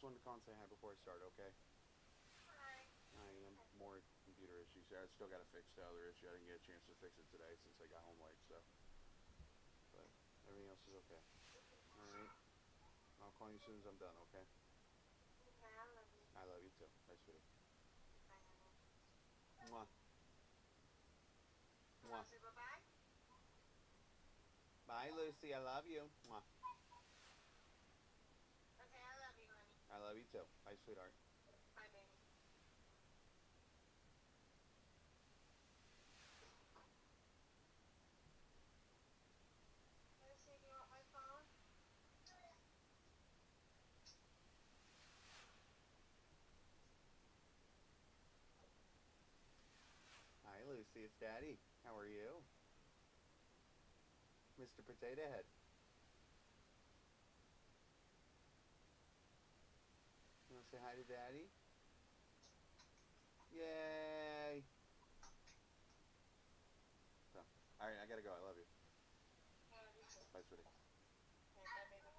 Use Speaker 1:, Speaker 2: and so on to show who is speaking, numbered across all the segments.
Speaker 1: wanted to call and say hi before I start, okay?
Speaker 2: Hi.
Speaker 1: I am more computer issues here. I still got to fix the other issue. I didn't get a chance to fix it today since I got home late, so. But everything else is okay. Alright. I'll call you as soon as I'm done, okay?
Speaker 2: Okay, I love you.
Speaker 1: I love you too. Bye, sweetie.
Speaker 2: I love
Speaker 1: Mwah.
Speaker 2: you.
Speaker 1: Mwah.
Speaker 2: Say bye-bye?
Speaker 1: Bye, Lucy. I love you. Mwah.
Speaker 2: Okay, I love you, honey.
Speaker 1: I love you too. Bye, sweetheart.
Speaker 2: Bye, baby. Lucy, do you want my phone?
Speaker 1: Hi, Lucy. It's Daddy. How are you? Mr. Potato Head. You want to say hi to Daddy? Yay! So, alright, I gotta go. I love you.
Speaker 2: I love you too.
Speaker 1: Bye, sweetie.
Speaker 2: Okay, bye, baby.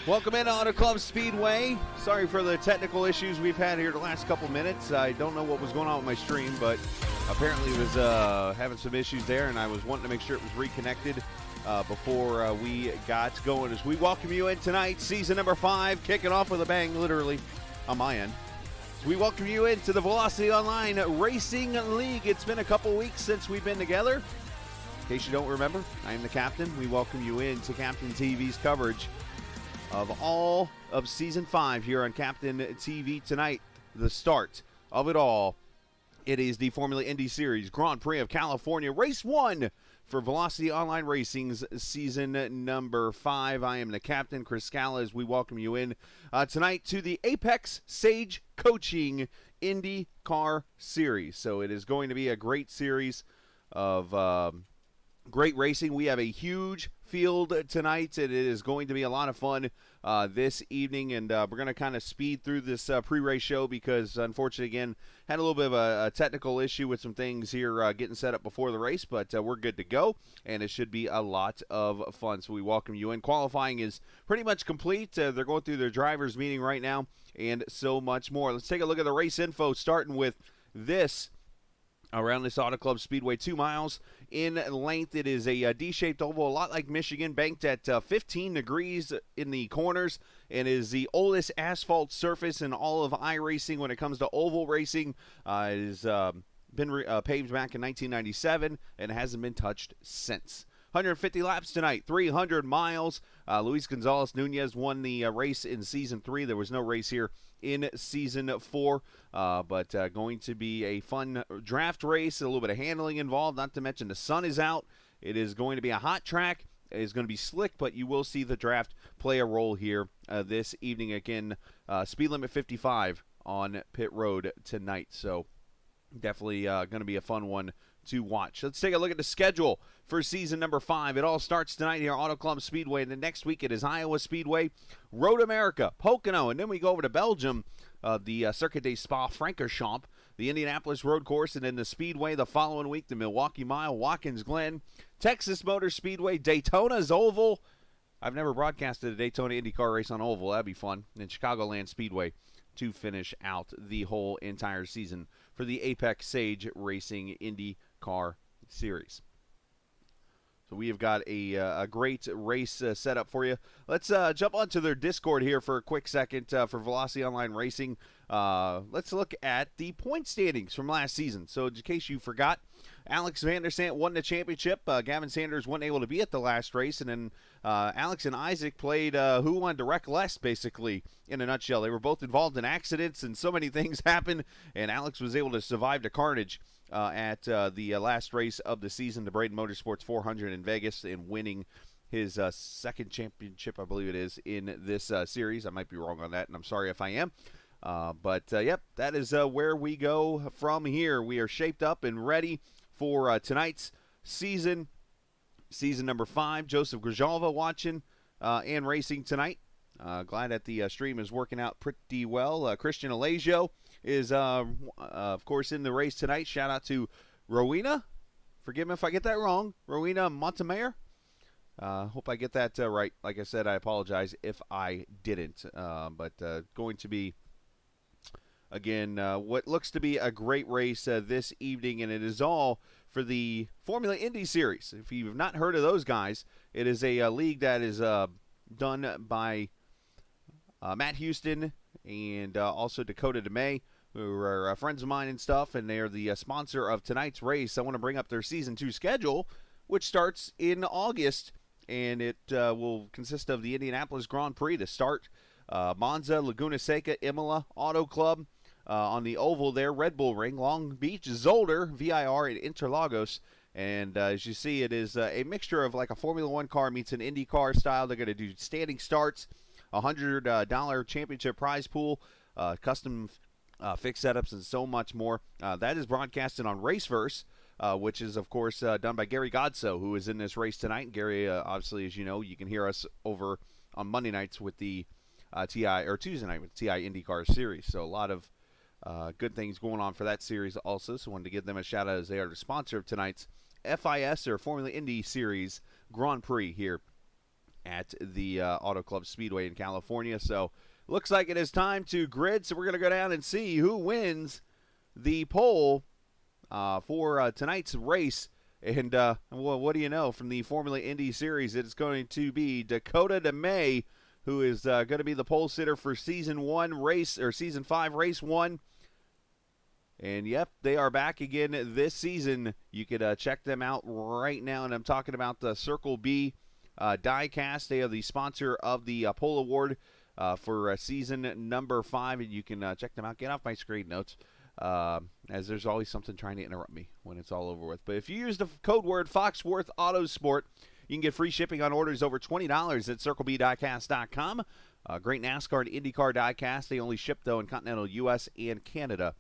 Speaker 3: Welcome in to Auto Club Speedway. Sorry for the technical issues we've had here the last couple minutes. I don't know what was going on with my stream, but apparently it was having some issues there, and I was wanting to make sure it was reconnected before we got going. As we welcome you in tonight, season number 5, kicking off with a bang, literally, on my end. So we welcome you into the Velocity Online Racing League. It's been a couple weeks since we've been together. In case you don't remember, I am the captain. We welcome you into Captain TV's coverage of all of Season 5 here on Captain TV tonight. The start of it all. It is the Formula Indy Series Grand Prix of California, Race 1 for Velocity Online Racing's Season number 5. I am the captain, Chris Scala, as we welcome you in tonight to the Apex Sage Coaching IndyCar Series. So it is going to be a great series of great racing. We have a huge field tonight, and it is going to be a lot of fun this evening, and we're going to kind of speed through this pre-race show because, unfortunately, again, had a little bit of a technical issue with some things here getting set up before the race, but we're good to go, and it should be a lot of fun, so we welcome you in. Qualifying is pretty much complete. They're going through their drivers' meeting right now, and so much more. Let's take a look at the race info, starting with this around this Auto Club Speedway, 2 miles in length. It is a D-shaped oval, a lot like Michigan, banked at 15 degrees in the corners, and is the oldest asphalt surface in all of iRacing when it comes to oval racing. It has been paved back in 1997 and hasn't been touched since. 150 laps tonight, 300 miles. Luis Gonzalez Nunez won the race in Season 3. There was no race here in Season 4, but going to be a fun draft race, a little bit of handling involved, not to mention the sun is out. It is going to be a hot track. It is going to be slick, but you will see the draft play a role here this evening. Again, speed limit 55 on pit road tonight, so definitely going to be a fun one to watch. Let's take a look at the schedule for Season number 5. It all starts tonight here at Auto Club Speedway, and then next week it is Iowa Speedway, Road America, Pocono, and then we go over to Belgium, the Circuit des Spa-Francorchamps, the Indianapolis Road Course, and then the Speedway the following week, the Milwaukee Mile, Watkins Glen, Texas Motor Speedway, Daytona's Oval. I've never broadcasted a Daytona IndyCar race on Oval. That'd be fun. And Chicagoland Speedway to finish out the whole entire season for the Apex Sage Racing IndyCar Series. So we have got a great race set up for you. Let's jump onto their Discord here for a quick second for Velocity Online Racing. Let's look at the point standings from last season. So in case you forgot, Alex Van der Sant won the championship. Gavin Sanders wasn't able to be at the last race. And then Alex and Isaac played who won direct less, basically, in a nutshell. They were both involved in accidents, and so many things happened. And Alex was able to survive the carnage at the last race of the season, the Braden Motorsports 400 in Vegas, and winning his second championship, I believe it is, in this series. I might be wrong on that, and I'm sorry if I am. But yep, that is where we go from here. We are shaped up and ready for tonight's season number 5. Joseph Grijalva watching and racing tonight. Glad that the stream is working out pretty well. Christian Alagio is, of course, in the race tonight. Shout out to Rowena. Forgive me if I get that wrong. Rowena Montemayor. Hope I get that right. Like I said, I apologize if I didn't. But going to be Again, what looks to be a great race this evening, and it is all for the Formula Indy Series. If you've not heard of those guys, it is a league that is done by Matt Houston and also Dakota DeMay, who are friends of mine and stuff, and they're the sponsor of tonight's race. I want to bring up their Season 2 schedule, which starts in August, and it will consist of the Indianapolis Grand Prix to start, Monza, Laguna Seca, Imola, Auto Club, on the oval there, Red Bull Ring, Long Beach, Zolder, VIR, and Interlagos. And as you see, it is a mixture of like a Formula One car meets an IndyCar style. They're going to do standing starts, $100 championship prize pool, custom fixed setups, and so much more. That is broadcasted on Raceverse, which is, of course, done by Gary Godso, who is in this race tonight. And Gary, obviously, as you know, you can hear us over on Monday nights with the Tuesday night with the TI IndyCar series. So a lot of good things going on for that series also. So wanted to give them a shout out as they are the sponsor of tonight's FIS, or Formula Indy Series Grand Prix here at the Auto Club Speedway in California. So looks like it is time to grid. So we're going to go down and see who wins the pole for tonight's race. And well, what do you know, from the Formula Indy Series, it's going to be Dakota DeMay, who is going to be the pole sitter for Season 5, Race 1. And, yep, they are back again this season. You could check them out right now, and I'm talking about the Circle B Diecast. They are the sponsor of the Pole Award for season number 5, and you can check them out. Get off my screen notes, as there's always something trying to interrupt me when it's all over with. But if you use the code word Foxworth Autosport, you can get free shipping on orders over $20 at CircleBDiecast.com. Great NASCAR and IndyCar diecast. They only ship, though, in continental U.S. and Canada.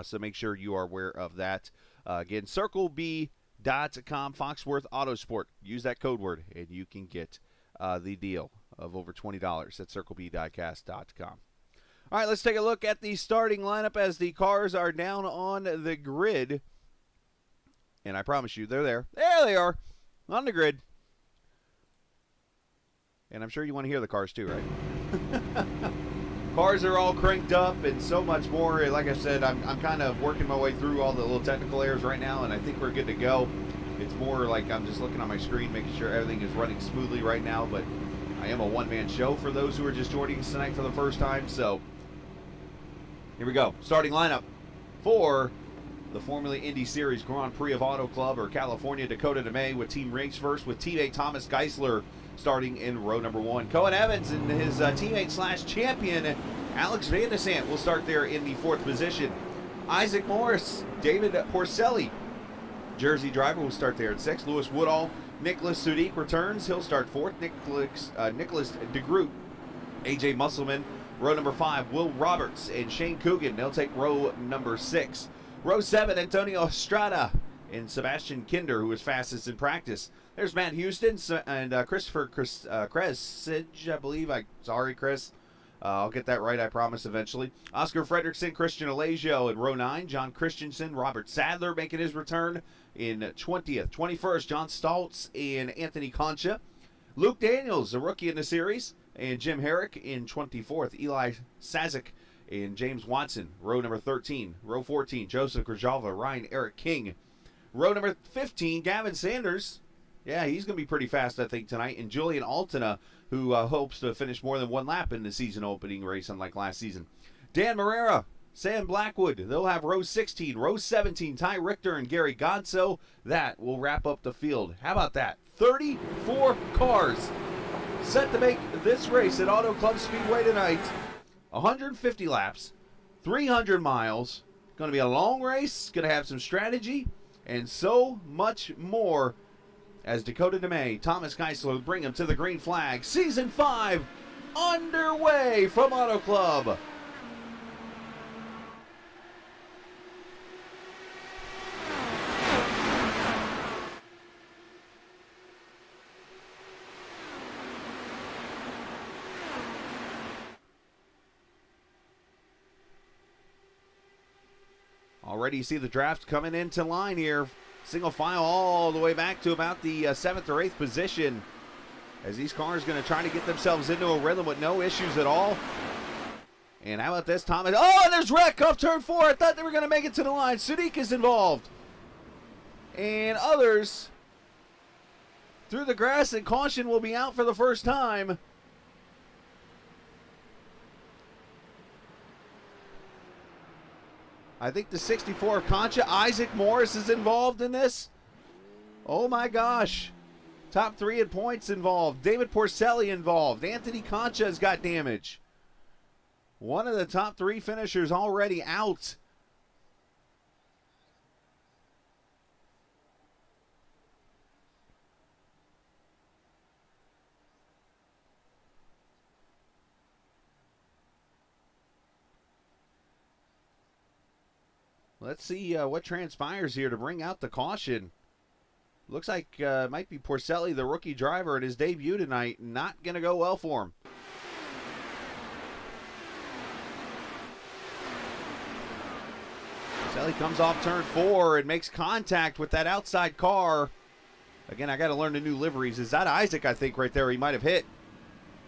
Speaker 3: So make sure you are aware of that. Again, CircleB.com, Foxworth Autosport. Use that code word, and you can get the deal of over $20 at CircleBDiecast.com. All right, let's take a look at the starting lineup as the cars are down on the grid. And I promise you, they're there. There they are, on the grid. And I'm sure you want to hear the cars too, right? Cars are all cranked up and so much more. Like I said, I'm kind of working my way through all the little technical errors right now, and I think we're good to go. It's more like I'm just looking on my screen, making sure everything is running smoothly right now, but I am a one-man show for those who are just joining us tonight for the first time. So here we go. Starting lineup for the Formula Indy Series Grand Prix of Auto Club, or California, Dakota DeMay with Team Race First, with teammate Thomas Geisler starting in row number 1. Cohen Evans and his teammate/champion Alex Van de Sant will start there in the 4th position. Isaac Morris, David Porcelli, Jersey driver, will start there at 6th. Lewis Woodall, Nicholas Sudik returns. He'll start 4th. Nicholas DeGroot, AJ Musselman, row number 5. Will Roberts and Shane Coogan, they'll take row number 6. Row 7, Antonio Estrada and Sebastian Kinder, who was fastest in practice. There's Matt Houston and Christopher Kresage, I believe. Sorry, Chris. I'll get that right, I promise, eventually. Oscar Fredrickson, Christian Alagio in row 9. John Christensen, Robert Sadler making his return in 20th. 21st, John Stoltz and Anthony Concha. Luke Daniels, a rookie in the series, and Jim Herrick in 24th. Eli Sazik and James Watson, row number 13. Row 14, Joseph Grijalva, Ryan Eric King. Row number 15, Gavin Sanders. Yeah, he's going to be pretty fast, I think, tonight. And Julian Altina, who hopes to finish more than one lap in the season opening race, unlike last season. Dan Marrera, Sam Blackwood, they'll have row 16. Row 17, Ty Richter and Gary Godso. That will wrap up the field. How about that? 34 cars set to make this race at Auto Club Speedway tonight. 150 laps, 300 miles. Going to be a long race. Going to have some strategy and so much more, as Dakota DeMay, Thomas Geisler bring him to the green flag. Season 5 underway from Auto Club. Already you see the draft coming into line here. Single file all the way back to about the 7th or 8th position, as these cars are going to try to get themselves into a rhythm with no issues at all. And how about this, Thomas? Oh, and there's wreck off turn 4. I thought they were going to make it to the line. Sadiq is involved. And others through the grass, and caution will be out for the first time. I think the 64 of Concha, Isaac Morris, is involved in this. Oh my gosh. Top 3 in points involved. David Porcelli involved. Anthony Concha has got damage. One of the top 3 finishers already out. Let's see what transpires here to bring out the caution. Looks like it might be Porcelli, the rookie driver, at his debut tonight. Not going to go well for him. Porcelli comes off turn 4 and makes contact with that outside car. Again, I got to learn the new liveries. Is that Isaac, I think, right there? He might have hit.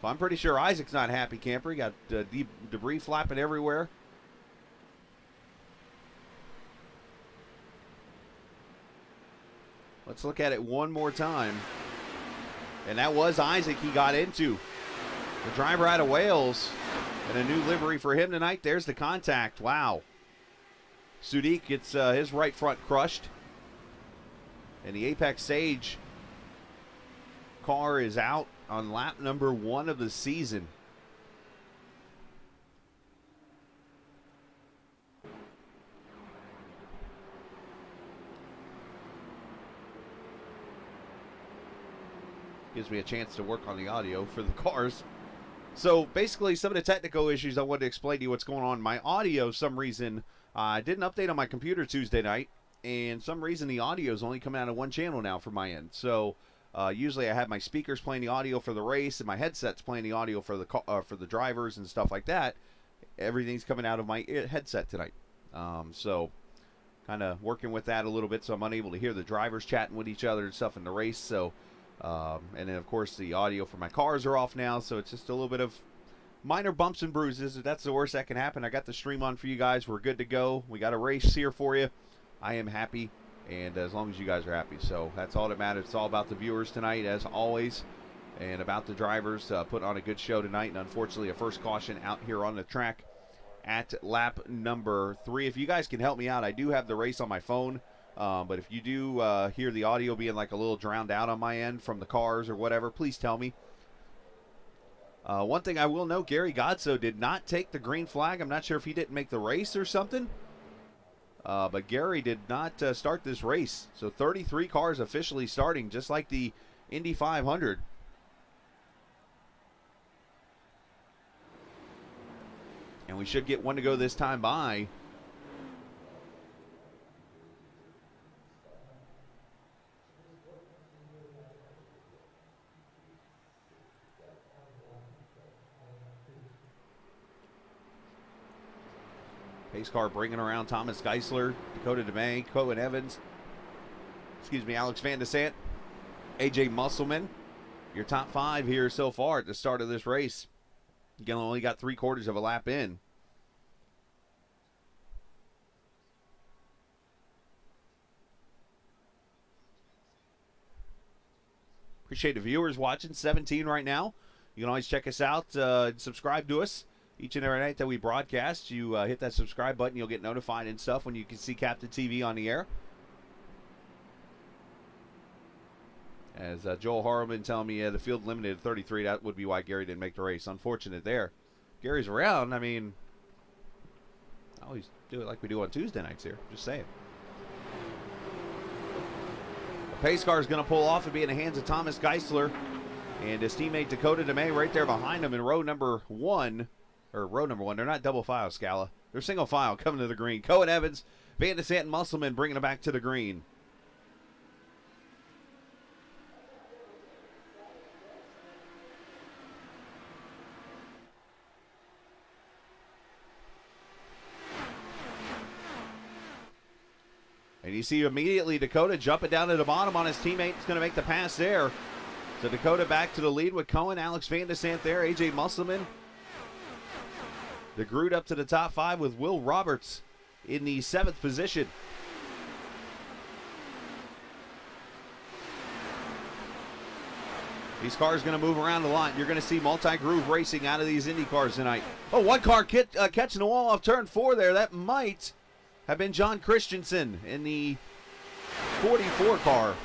Speaker 3: Well, I'm pretty sure Isaac's not happy, camper. He got debris flapping everywhere. Let's look at it one more time. And that was Isaac he got into. The driver out of Wales. And a new livery for him tonight. There's the contact. Wow. Sadiq gets his right front crushed. And the Apex Sage car is out on lap number 1 of the season. Gives me a chance to work on the audio for the cars. So basically, some of the technical issues I wanted to explain to you what's going on. My audio, some reason, I did an update on my computer Tuesday night, and some reason the audio is only coming out of one channel now from my end. So usually I have my speakers playing the audio for the race, and my headsets playing the audio for the drivers and stuff like that. Everything's coming out of my headset tonight. So kind of working with that a little bit, so I'm unable to hear the drivers chatting with each other and stuff in the race. So. And then, of course, the audio for my cars are off now, so it's just a little bit of minor bumps and bruises. That's the worst that can happen. I got the stream on for you guys. We're good to go. We got a race here for you. I am happy, and as long as you guys are happy. So that's all that matters. It's all about the viewers tonight, as always, and about the drivers putting on a good show tonight. And unfortunately, a first caution out here on the track at lap number 3. If you guys can help me out, I do have the race on my phone. But if you do hear the audio being like a little drowned out on my end from the cars or whatever, please tell me. One thing I will note, Gary Godso did not take the green flag. I'm not sure if he didn't make the race or something. But Gary did not start this race. So 33 cars officially starting, just like the Indy 500. And we should get one to go this time by. Pace car bringing around Thomas Geisler, Dakota DeMay, Cohen Evans, Alex Van Desant, AJ Musselman. Your top 5 here so far at the start of this race. Again, only got 3/4 of a lap in. Appreciate the viewers watching, 17 right now. You can always check us out, subscribe to us. Each and every night that we broadcast, you hit that subscribe button, you'll get notified and stuff when you can see Captain TV on the air. As Joel Harleman telling me the field limited at 33, that would be why Gary didn't make the race. Unfortunate there. Gary's around. I mean, I always do it like we do on Tuesday nights here. Just saying. The pace car is going to pull off and be in the hands of Thomas Geisler. And his teammate Dakota DeMay right there behind him in row number 1. Or row number 1. They're not double file, Scala. They're single file coming to the green. Cohen Evans, Van Desant, and Musselman bringing it back to the green. And you see immediately Dakota jumping down to the bottom on his teammate. He's going to make the pass there. So Dakota back to the lead with Cohen, Alex Van Desant there, AJ Musselman. the Groot up to the top 5 with Will Roberts in the 7th position. These cars going to move around a lot. You're going to see multi-groove racing out of these Indy cars tonight. Oh, one car catching the wall off turn 4 there. That might have been John Christensen in the 44 car.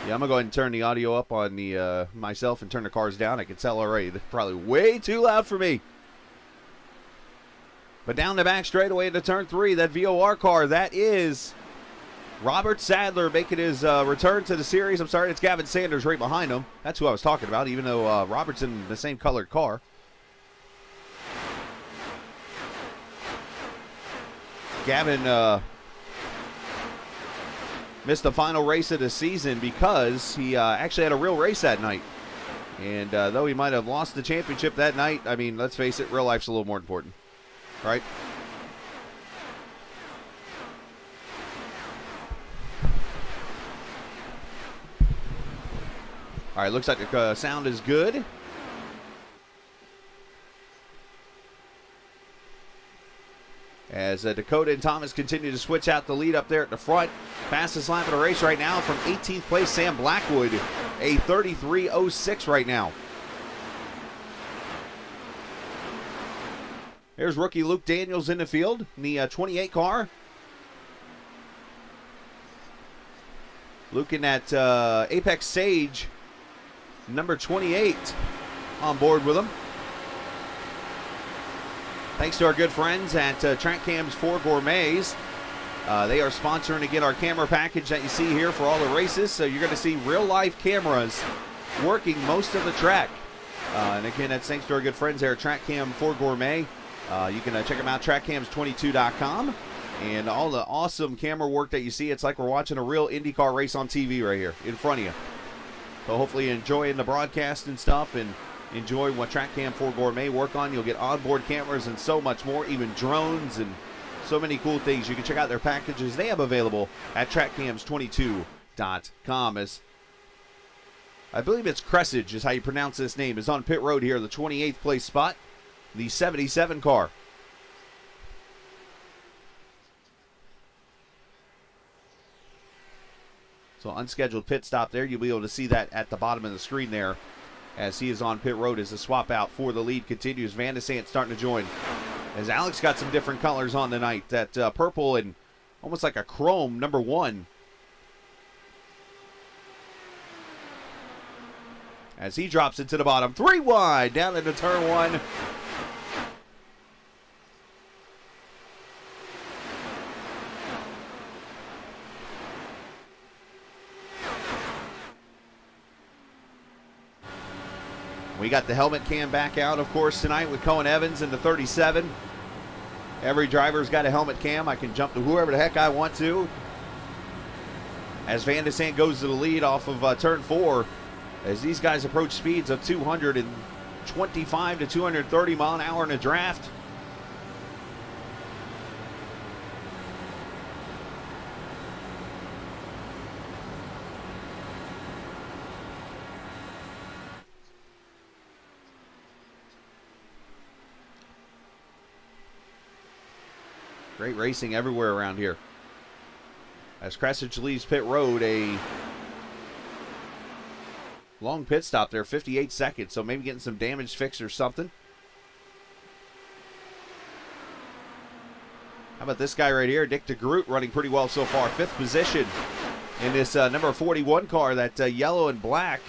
Speaker 3: Yeah, I'm going to go ahead and turn the audio up on the myself and turn the cars down. I can tell already. They're probably way too loud for me. But down the back straightaway into turn 3, that VOR car, that is Robert Sadler making his return to the series. I'm sorry, it's Gavin Sanders right behind him. That's who I was talking about, even though Robert's in the same colored car. Gavin missed the final race of the season because he actually had a real race that night. And though he might have lost the championship that night, I mean, let's face it, real life's a little more important. Right? All right, looks like the sound is good. As Dakota and Thomas continue to switch out the lead up there at the front. Fastest lap of the race right now from 18th place, Sam Blackwood, a 33.06 right now. There's rookie Luke Daniels in the field in the 28 car. Luke in that Apex Sage, number 28, on board with him. Thanks to our good friends at Track Cam's 4 Gourmets. They are sponsoring, again, our camera package that you see here for all the races. So you're going to see real-life cameras working most of the track. And again, that's thanks to our good friends there at Track Cam 4 Gourmet. You can check them out, trackcams22.com. And all the awesome camera work that you see, it's like we're watching a real IndyCar race on TV right here in front of you. So hopefully you're enjoying the broadcast and stuff and enjoy what Track Cam 4 Gourmet work on. You'll get onboard cameras and so much more, even drones and so many cool things. You can check out their packages they have available at trackcams22.com. As I believe it's Cressage is how you pronounce this name, is on pit road here, the 28th place spot, the 77 car. So unscheduled pit stop there. You'll be able to see that at the bottom of the screen there as he is on pit road as the swap out for the lead continues. Van de Sant starting to join. As Alex got some different colors on tonight. That purple and almost like a chrome number 1. As he drops it to the bottom. 3 wide down into turn 1. We got the helmet cam back out, of course, tonight with Cohen Evans in the 37. Every driver's got a helmet cam. I can jump to whoever the heck I want to. As Van de Sant goes to the lead off of turn 4, as these guys approach speeds of 225 to 230 mile an hour in a draft. Great racing everywhere around here. As Cressage leaves pit road, a long pit stop there, 58 seconds, so maybe getting some damage fixed or something. How about this guy right here, Dick DeGroot, running pretty well so far. 5th position in this number 41 car, that yellow and black.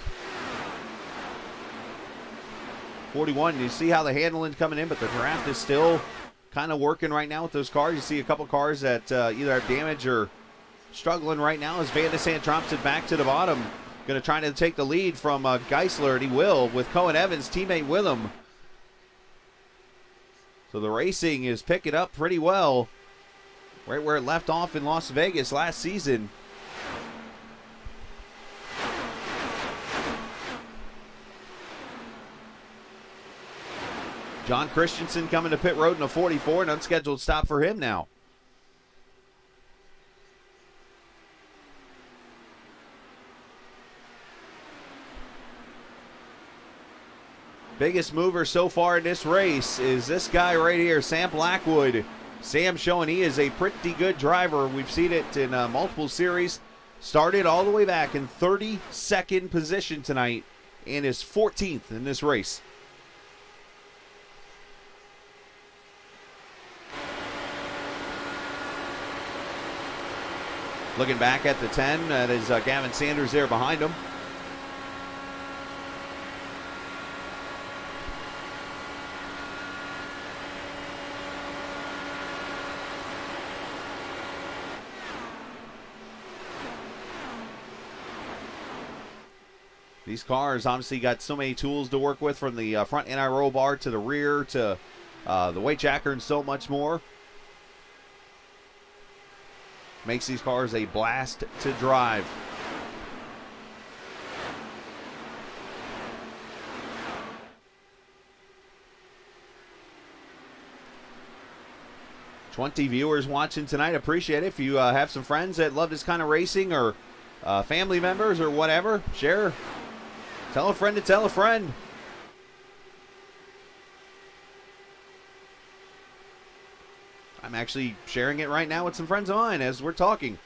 Speaker 3: 41, you see how the handling's coming in, but the draft is still kind of working right now with those cars. You see a couple cars that either have damage or struggling right now as Van de Sant drops it back to the bottom. Going to try to take the lead from Geisler, and he will, with Cohen Evans, teammate with him. So the racing is picking up pretty well, right where it left off in Las Vegas last season. John Christensen coming to pit road in a 44, an unscheduled stop for him now. Biggest mover so far in this race is this guy right here, Sam Blackwood. Sam showing he is a pretty good driver. We've seen it in multiple series. Started all the way back in 32nd position tonight and is 14th in this race. Looking back at the 10, that is Gavin Sanders there behind him. These cars obviously got so many tools to work with, from the front anti-roll bar to the rear to the weight jacker and so much more. Makes these cars a blast to drive. "20 viewers watching tonight. Appreciate it. If you have some friends that love this kind of racing, or family members or whatever, share. Tell a friend to tell a friend. I'm actually sharing it right now with some friends of mine as we're talking.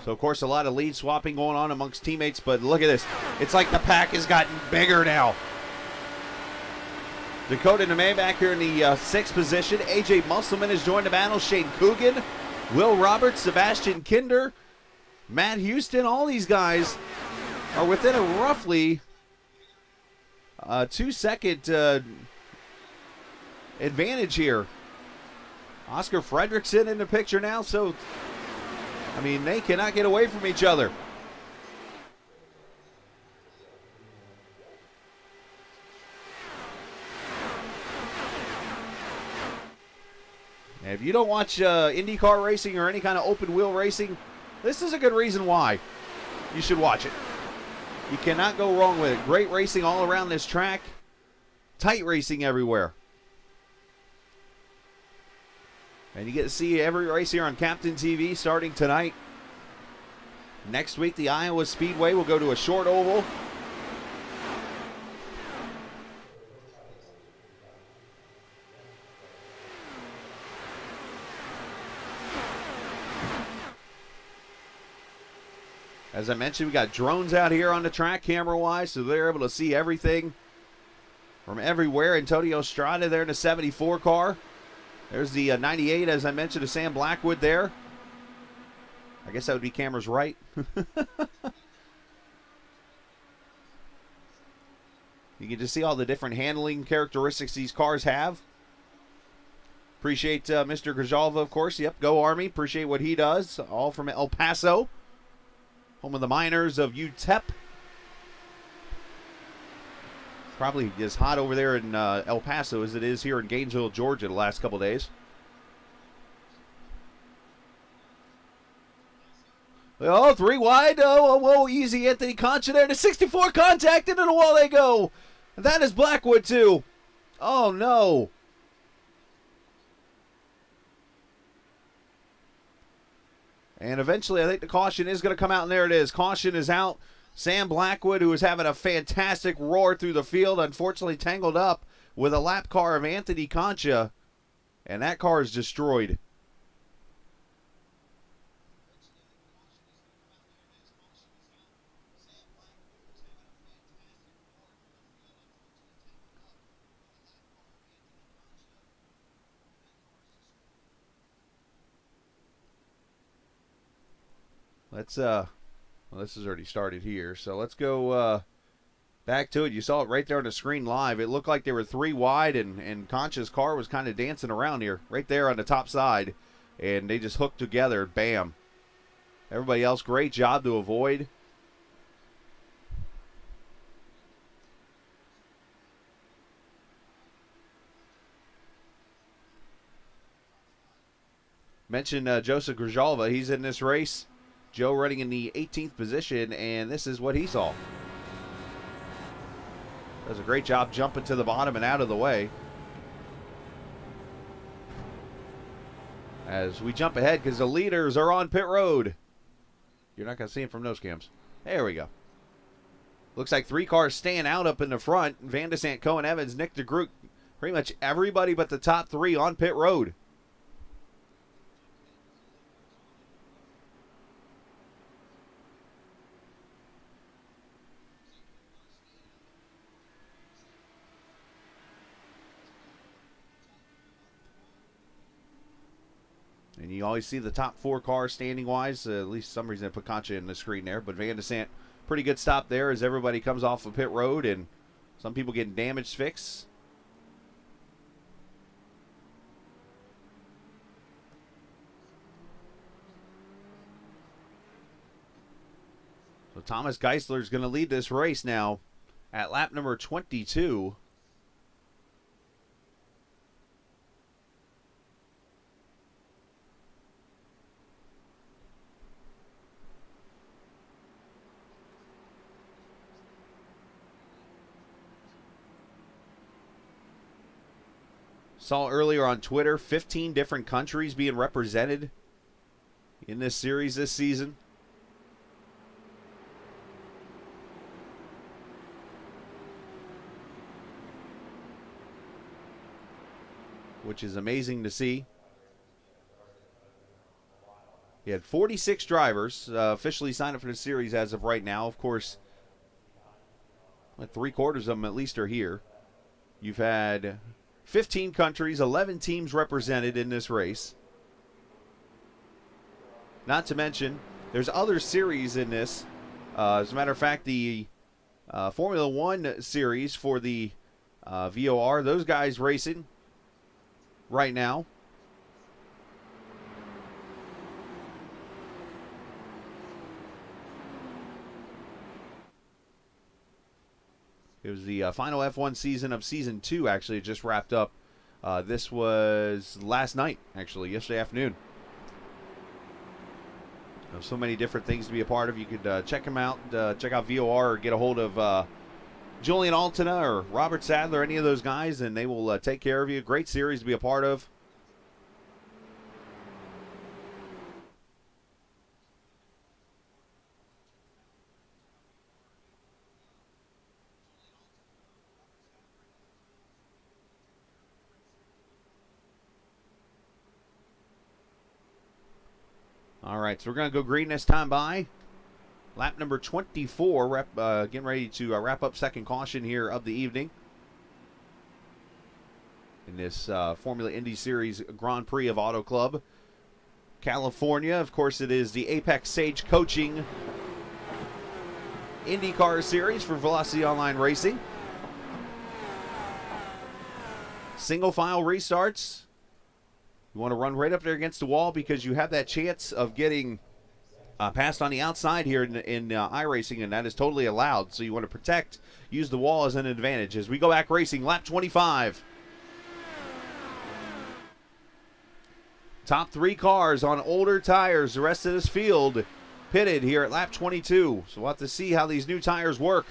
Speaker 3: So, of course, a lot of lead swapping going on amongst teammates, but look at this. It's like the pack has gotten bigger now. Dakota Nemeh back here in the 6th position. AJ Musselman has joined the battle. Shane Coogan, Will Roberts, Sebastian Kinder, Matt Houston. All these guys are within a roughly 2-second advantage here. Oscar Fredrickson in the picture now, so I mean, they cannot get away from each other. And if you don't watch IndyCar racing or any kind of open wheel racing, this is a good reason why you should watch it. You cannot go wrong with it. Great racing all around this track. Tight racing everywhere. And you get to see every race here on Captain TV starting tonight. Next week, the Iowa Speedway will go to a short oval. As I mentioned, we got drones out here on the track camera-wise, so they're able to see everything from everywhere. Antonio Estrada there in the 74 car. There's the 98, as I mentioned, to Sam Blackwood there. I guess that would be camera's right. You can just see all the different handling characteristics these cars have. Appreciate Mr. Grijalva, of course. Yep, go Army. Appreciate what he does. All from El Paso, home of the Miners of UTEP. Probably as hot over there in El Paso as it is here in Gainesville, Georgia, the last couple days. Oh, 3 wide. Oh, whoa, easy. Anthony Concha there. The 64 contact into the wall they go. And that is Blackwood, too. Oh, no. And eventually, I think the caution is going to come out, and there it is. Caution is out. Sam Blackwood, who is having a fantastic roar through the field, unfortunately tangled up with a lap car of Anthony Concha, and that car is destroyed. Let's well, this has already started here, so let's go back to it. You saw it right there on the screen live. It looked like they were 3 wide, and Concha's car was kind of dancing around here, right there on the top side, and they just hooked together. Bam. Everybody else, great job to avoid. Mentioned Joseph Grijalva. He's in this race. Joe running in the 18th position, and this is what he saw. Does a great job jumping to the bottom and out of the way. As we jump ahead, because the leaders are on pit road. You're not going to see them from nose cams. There we go. Looks like 3 cars staying out up in the front. Van de Sant, Cohen Evans, Nick DeGroot. Pretty much everybody but the top 3 on pit road. And you always see the top 4 cars standing-wise. At least some reason I put Concha in the screen there. But Van de Sant, pretty good stop there as everybody comes off of pit road and some people getting damage fixed. So Thomas Geisler is going to lead this race now at lap number 22. Saw earlier on Twitter, 15 different countries being represented in this series this season. Which is amazing to see. He had 46 drivers officially signed up for the series as of right now. Of course, 3/4 of them at least are here. You've had 15 countries, 11 teams represented in this race. Not to mention, there's other series in this. As a matter of fact, the Formula One series for the VOR, those guys racing right now. It was the final F1 season of Season 2, actually. It just wrapped up. This was last night, actually, yesterday afternoon. So many different things to be a part of. You could check them out. Check out VOR or get a hold of Julian Altena or Robert Sadler, any of those guys, and they will take care of you. Great series to be a part of. All right, so we're going to go green this time by. Lap number 24, getting ready to wrap up second caution here of the evening. In this Formula Indy Series Grand Prix of Auto Club. California, of course, it is the Apex Sage Coaching IndyCar Series for Velocity Online Racing. Single file restarts. You want to run right up there against the wall because you have that chance of getting passed on the outside here in iRacing, and that is totally allowed. So you want to protect, use the wall as an advantage. As we go back racing, lap 25. Top 3 cars on older tires. The rest of this field pitted here at lap 22. So we'll have to see how these new tires work.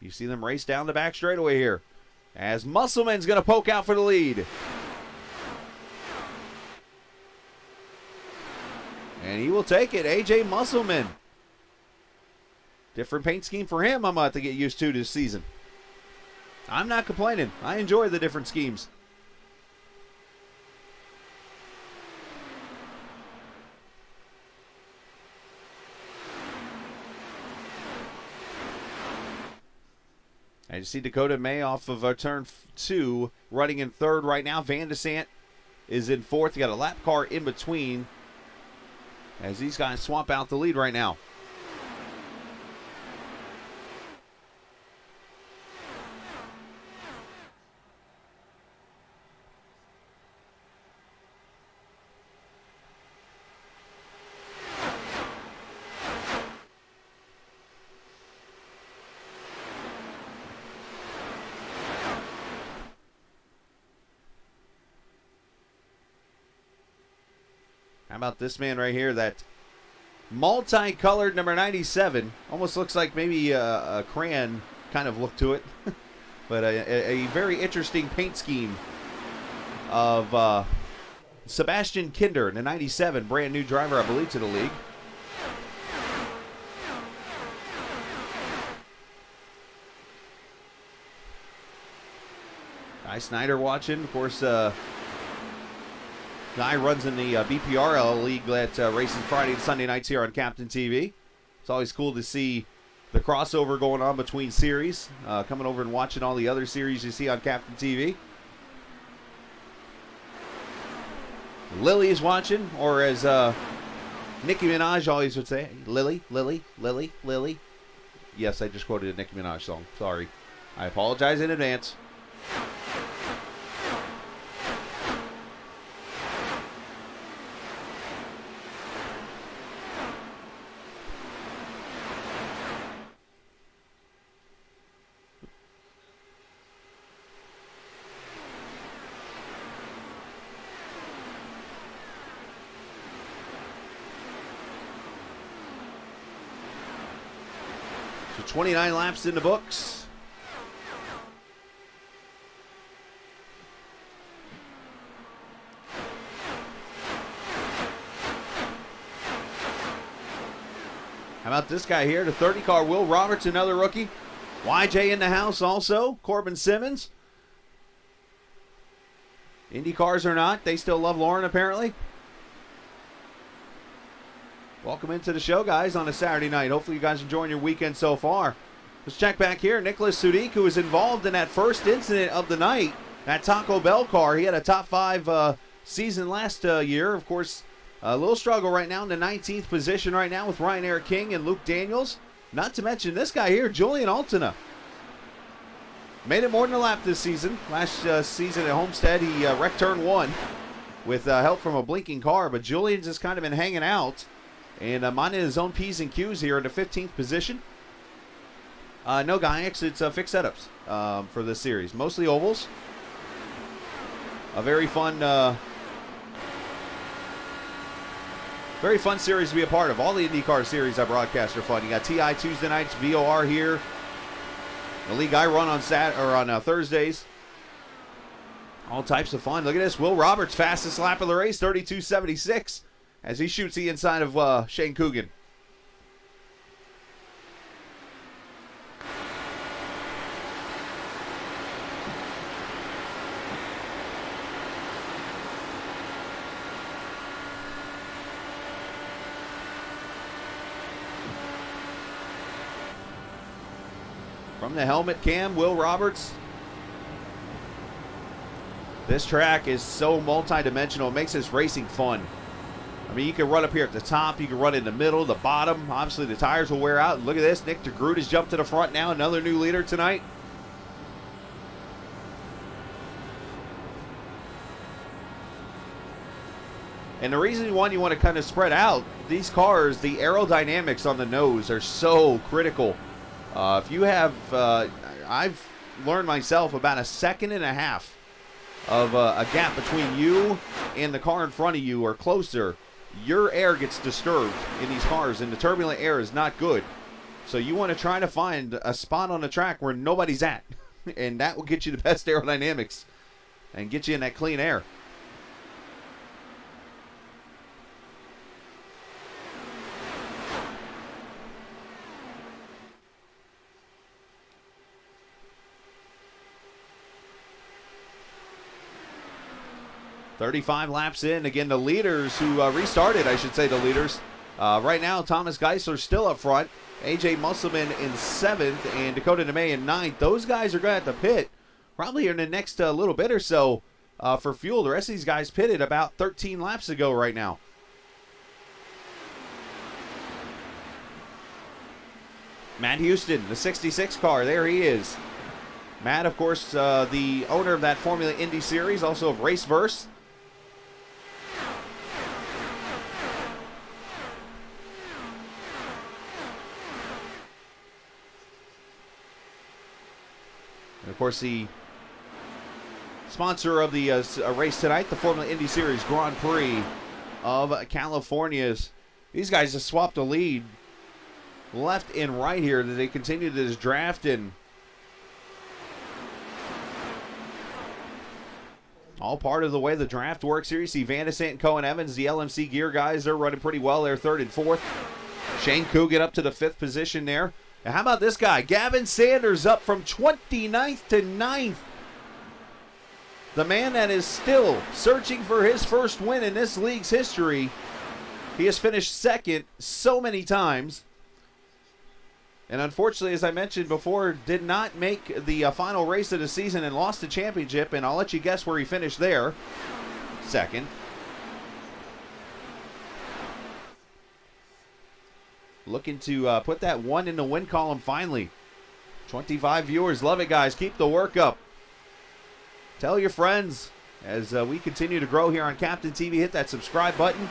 Speaker 3: You see them race down the back straightaway here as Musselman's going to poke out for the lead. And he will take it, AJ Musselman. Different paint scheme for him I'm about to get used to this season. I'm not complaining. I enjoy the different schemes. I just see Dakota May off of turn 2, running in third right now. Van de Sant is in fourth. You got a lap car in between as these guys swamp out the lead right now. How about this man right here? That multicolored number 97. Almost looks like maybe a crayon kind of look to it. But a very interesting paint scheme of Sebastian Kinder, the 97, brand new driver, I believe, to the league. Guy Snyder watching. Of course, Guy runs in the BPRL league that races Friday and Sunday nights here on Captain TV. It's always cool to see the crossover going on between series. Coming over and watching all the other series you see on Captain TV. Lily's watching, or as Nicki Minaj always would say, Lily, Lily, Lily, Lily. Yes, I just quoted a Nicki Minaj song. Sorry. I apologize in advance. So 29 laps in the books. How about this guy here, the 30 car, Will Roberts, another rookie. YJ in the house also, Corbin Simmons. Indy cars or not, they still love Lauren apparently. Welcome into the show, guys, on a Saturday night. Hopefully you guys enjoying your weekend so far. Let's check back here. Nicholas Sudik, who was involved in that first incident of the night, that Taco Bell car. He had a top 5 season last year. Of course, a little struggle right now in the 19th position right now with Ryan Eric King and Luke Daniels. Not to mention this guy here, Julian Altina. Made it more than a lap this season. Last season at Homestead, he wrecked turn 1 with help from a blinking car. But Julian's just kind of been hanging out and minding his own P's and Q's here in the 15th position. No Gaiacs, it's fixed setups for this series. Mostly ovals. A very fun series to be a part of. All the IndyCar series I broadcast are fun. You got TI Tuesday nights, VOR here. The league I run on Thursdays. All types of fun. Look at this. Will Roberts, fastest lap of the race, 32.76, as he shoots the inside of Shane Coogan. From the helmet cam, Will Roberts. This track is so multi-dimensional. It makes this racing fun. I mean, you can run up here at the top. You can run in the middle, the bottom. Obviously, the tires will wear out. Look at this. Nick DeGroot has jumped to the front now. Another new leader tonight. And the reason you want to kind of spread out, these cars, the aerodynamics on the nose are so critical. If you have, I've learned myself about 1.5 seconds of a gap between you and the car in front of you or closer, your air gets disturbed in these cars, and the turbulent air is not good. So you want to try to find a spot on the track where nobody's at, and that will get you the best aerodynamics and get you in that clean air. .35 laps in. Again, the leaders who restarted, I should say the leaders. Right now, Thomas Geisler still up front. A.J. Musselman in 7th and Dakota DeMay in 9th. Those guys are going to have to pit probably in the next little bit or so for fuel. The rest of these guys pitted about 13 laps ago right now. Matt Houston, the 66 car, there he is. Matt, of course, the owner of that Formula Indy series, also of Raceverse. And of course, the sponsor of the race tonight, the Formula Indy Series Grand Prix, of California's. These guys just swapped the lead left and right here. They continue this draft, and all part of the way the draft works here. You see Vandesant and Cohen Evans, the LMC gear guys, they're running pretty well. They're third and fourth. Shane Coogan up to the fifth position there. And how about this guy? Gavin Sanders up from 29th to 9th. The man that is still searching for his first win in this league's history. He has finished second so many times. And unfortunately, as I mentioned before, did not make the final race of the season and lost the championship. And I'll let you guess where he finished there. Second. Looking to put that one in the win column finally. 25 viewers. Love it, guys. Keep the work up. Tell your friends as we continue to grow here on Captain TV. Hit that subscribe button.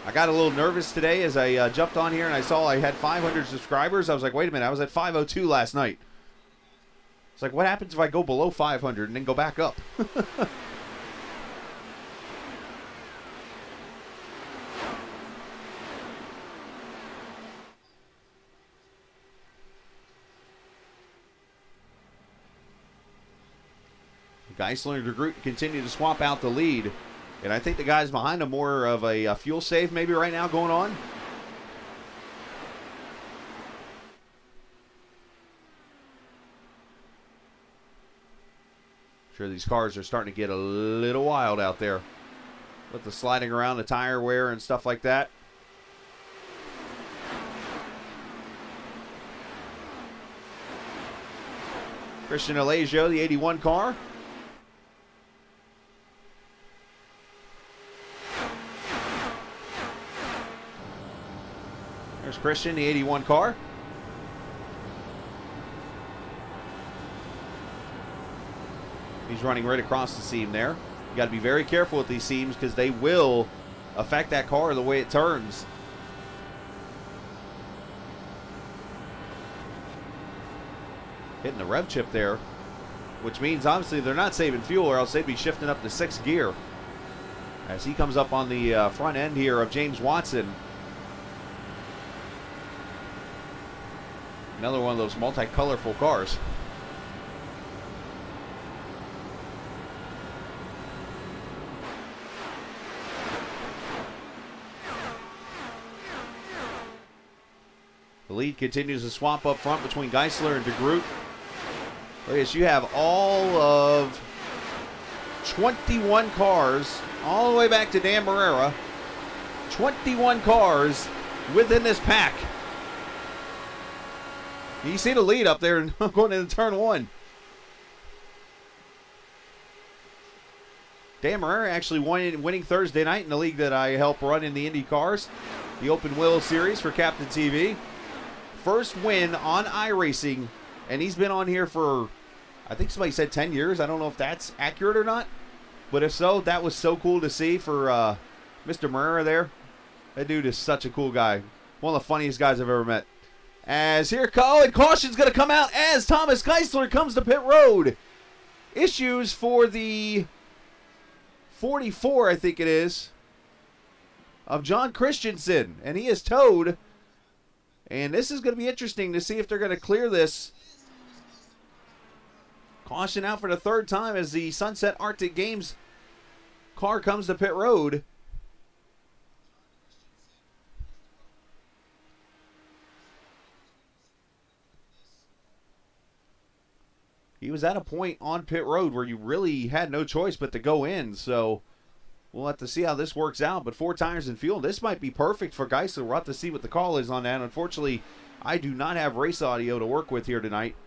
Speaker 3: I got a little nervous today as I jumped on here and I saw I had 500 subscribers. I was like, wait a minute, I was at 502 last night. It's like, what happens if I go below 500 and then go back up? Geisler and DeGroot continue to swap out the lead. And I think the guys behind them more of a fuel save maybe right now going on. Sure, these cars are starting to get a little wild out there with the sliding around, the tire wear and stuff like that. Christian Allegio, the 81 car. There's Christian, the 81 car. He's running right across the seam there. You got to be very careful with these seams because they will affect that car the way it turns. Hitting the rev chip there, which means obviously they're not saving fuel or else they'd be shifting up to 6th gear. As he comes up on the front end here of James Watson. Another one of those multi-colorful cars. The lead continues to swap up front between Geisler and DeGroot. Yes, you have all of 21 cars, all the way back to Dan Barrera. 21 cars within this pack. You see the lead up there and going into turn one. Dan Barrera actually winning Thursday night in the league that I help run in the Indy cars, the Open Wheel Series for Captain TV. First win on iRacing, and he's been on here for, I think somebody said 10 years. I don't know if that's accurate or not, but if so, that was so cool to see for Mr. Barrera there. That dude is such a cool guy. One of the funniest guys I've ever met. As here, and caution's going to come out as Thomas Geisler comes to pit road. Issues for the 44, I think it is, of John Christensen. And he is towed. And this is going to be interesting to see if they're going to clear this. Caution out for the third time as the Sunset Arctic Games car comes to pit road. He was at a point on pit road where you really had no choice but to go in. So we'll have to see how this works out. But 4 tires and fuel, this might be perfect for Geisler. We'll have to see what the call is on that. Unfortunately, I do not have race audio to work with here tonight.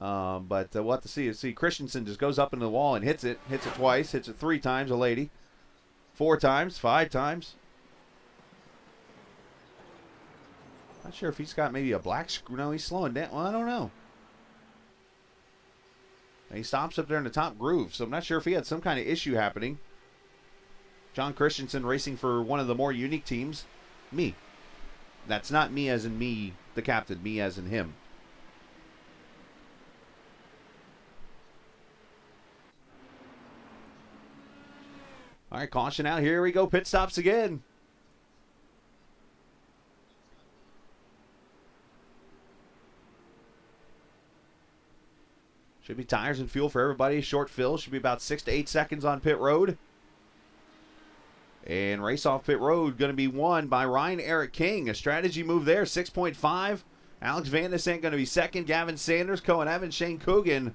Speaker 3: But we'll have to see. See, Christensen just goes up into the wall and hits it. Hits it twice. Hits it 3 times, a lady. 4 times. 5 times. Not sure if he's got maybe a black screw. No, he's slowing down. Well, I don't know. And he stops up there in the top groove, so I'm not sure if he had some kind of issue happening. John Christensen racing for one of the more unique teams. Me. That's not me as in me, the captain. Me as in him. All right, caution out. Here we go. Pit stops again. Should be tires and fuel for everybody. Short fill. Should be about 6 to 8 seconds on pit road. And race off pit road going to be won by Ryan Eric King. A strategy move there. 6.5. Alex Van de Sant going to be second. Gavin Sanders, Cohen Evans, Shane Coogan.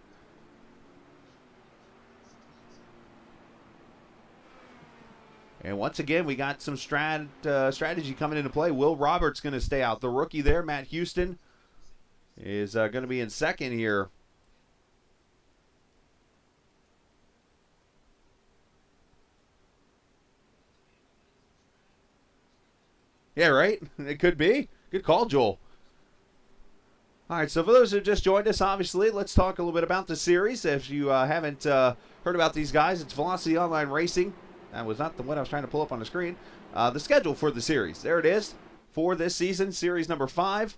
Speaker 3: And once again, we got some strategy coming into play. Will Roberts going to stay out. The rookie there, Matt Houston, is going to be in second here. Yeah, right? It could be. Good call, Joel. All right, so for those who just joined us, obviously, let's talk a little bit about the series. If you haven't heard about these guys, it's Velocity Online Racing. That was not the one I was trying to pull up on the screen. The schedule for the series. There it is for this season, series number 5.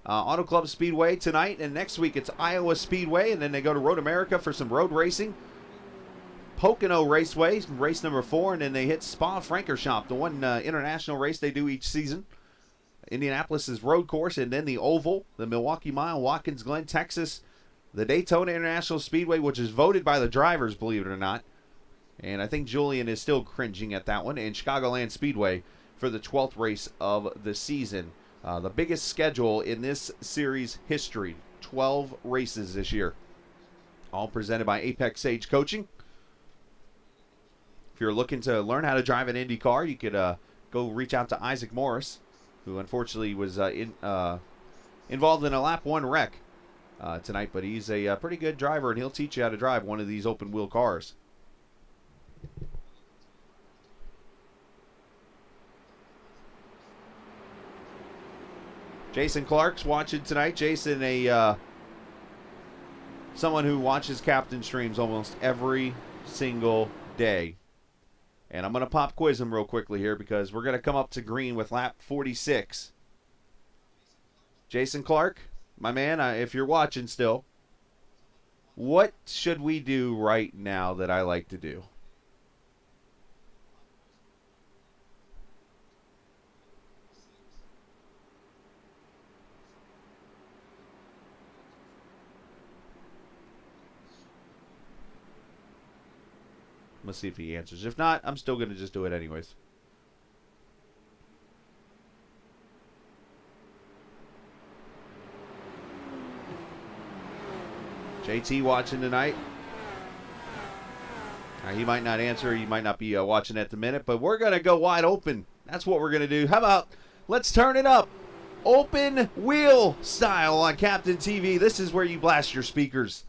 Speaker 3: Auto Club Speedway tonight, and next week it's Iowa Speedway, and then they go to Road America for some road racing. Pocono Raceway, race number 4, and then they hit Spa-Francorchamps, the one international race they do each season. Indianapolis is road course, and then the Oval, the Milwaukee Mile, Watkins Glen, Texas, the Daytona International Speedway, which is voted by the drivers, believe it or not. And I think Julian is still cringing at that one. And Chicagoland Speedway for the 12th race of the season. The biggest schedule in this series history. 12 races this year. All presented by Apex Sage Coaching. If you're looking to learn how to drive an IndyCar, you could go reach out to Isaac Morris, who unfortunately was involved in a lap 1 wreck tonight. But he's a pretty good driver, and he'll teach you how to drive one of these open-wheel cars. Jason Clark's watching tonight. Jason, someone who watches Captain Streams almost every single day. And I'm going to pop quiz him real quickly here because we're going to come up to green with lap 46. Jason Clark, my man, if you're watching still, what should we do right now that I like to do? Let's see if he answers. If not, I'm still going to just do it anyways. JT watching tonight. He might not answer. He might not be watching at the minute, but we're going to go wide open. That's what we're going to do. How about let's turn it up. Open wheel style on Captain TV. This is where you blast your speakers.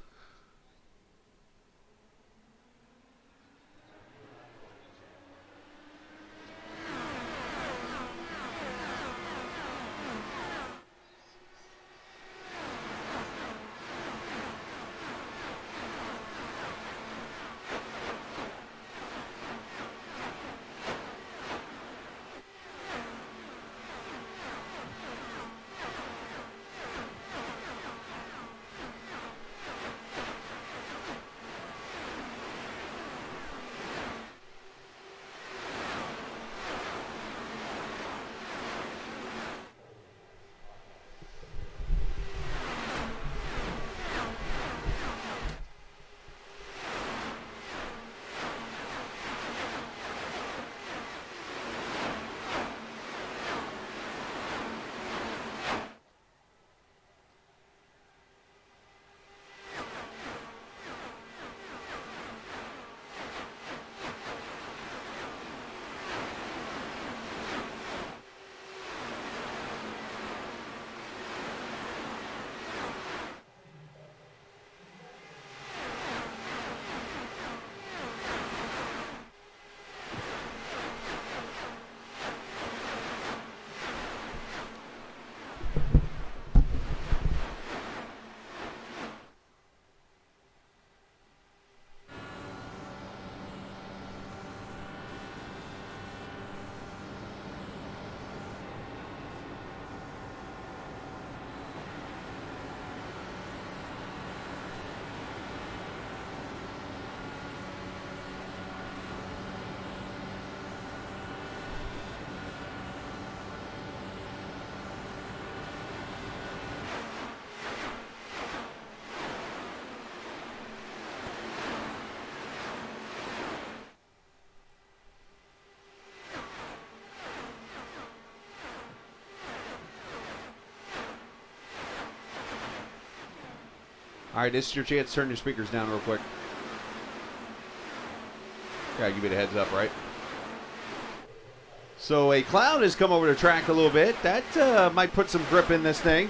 Speaker 3: All right, this is your chance to turn your speakers down real quick. Gotta give you the heads up, right? So a cloud has come over the track a little bit. That might put some grip in this thing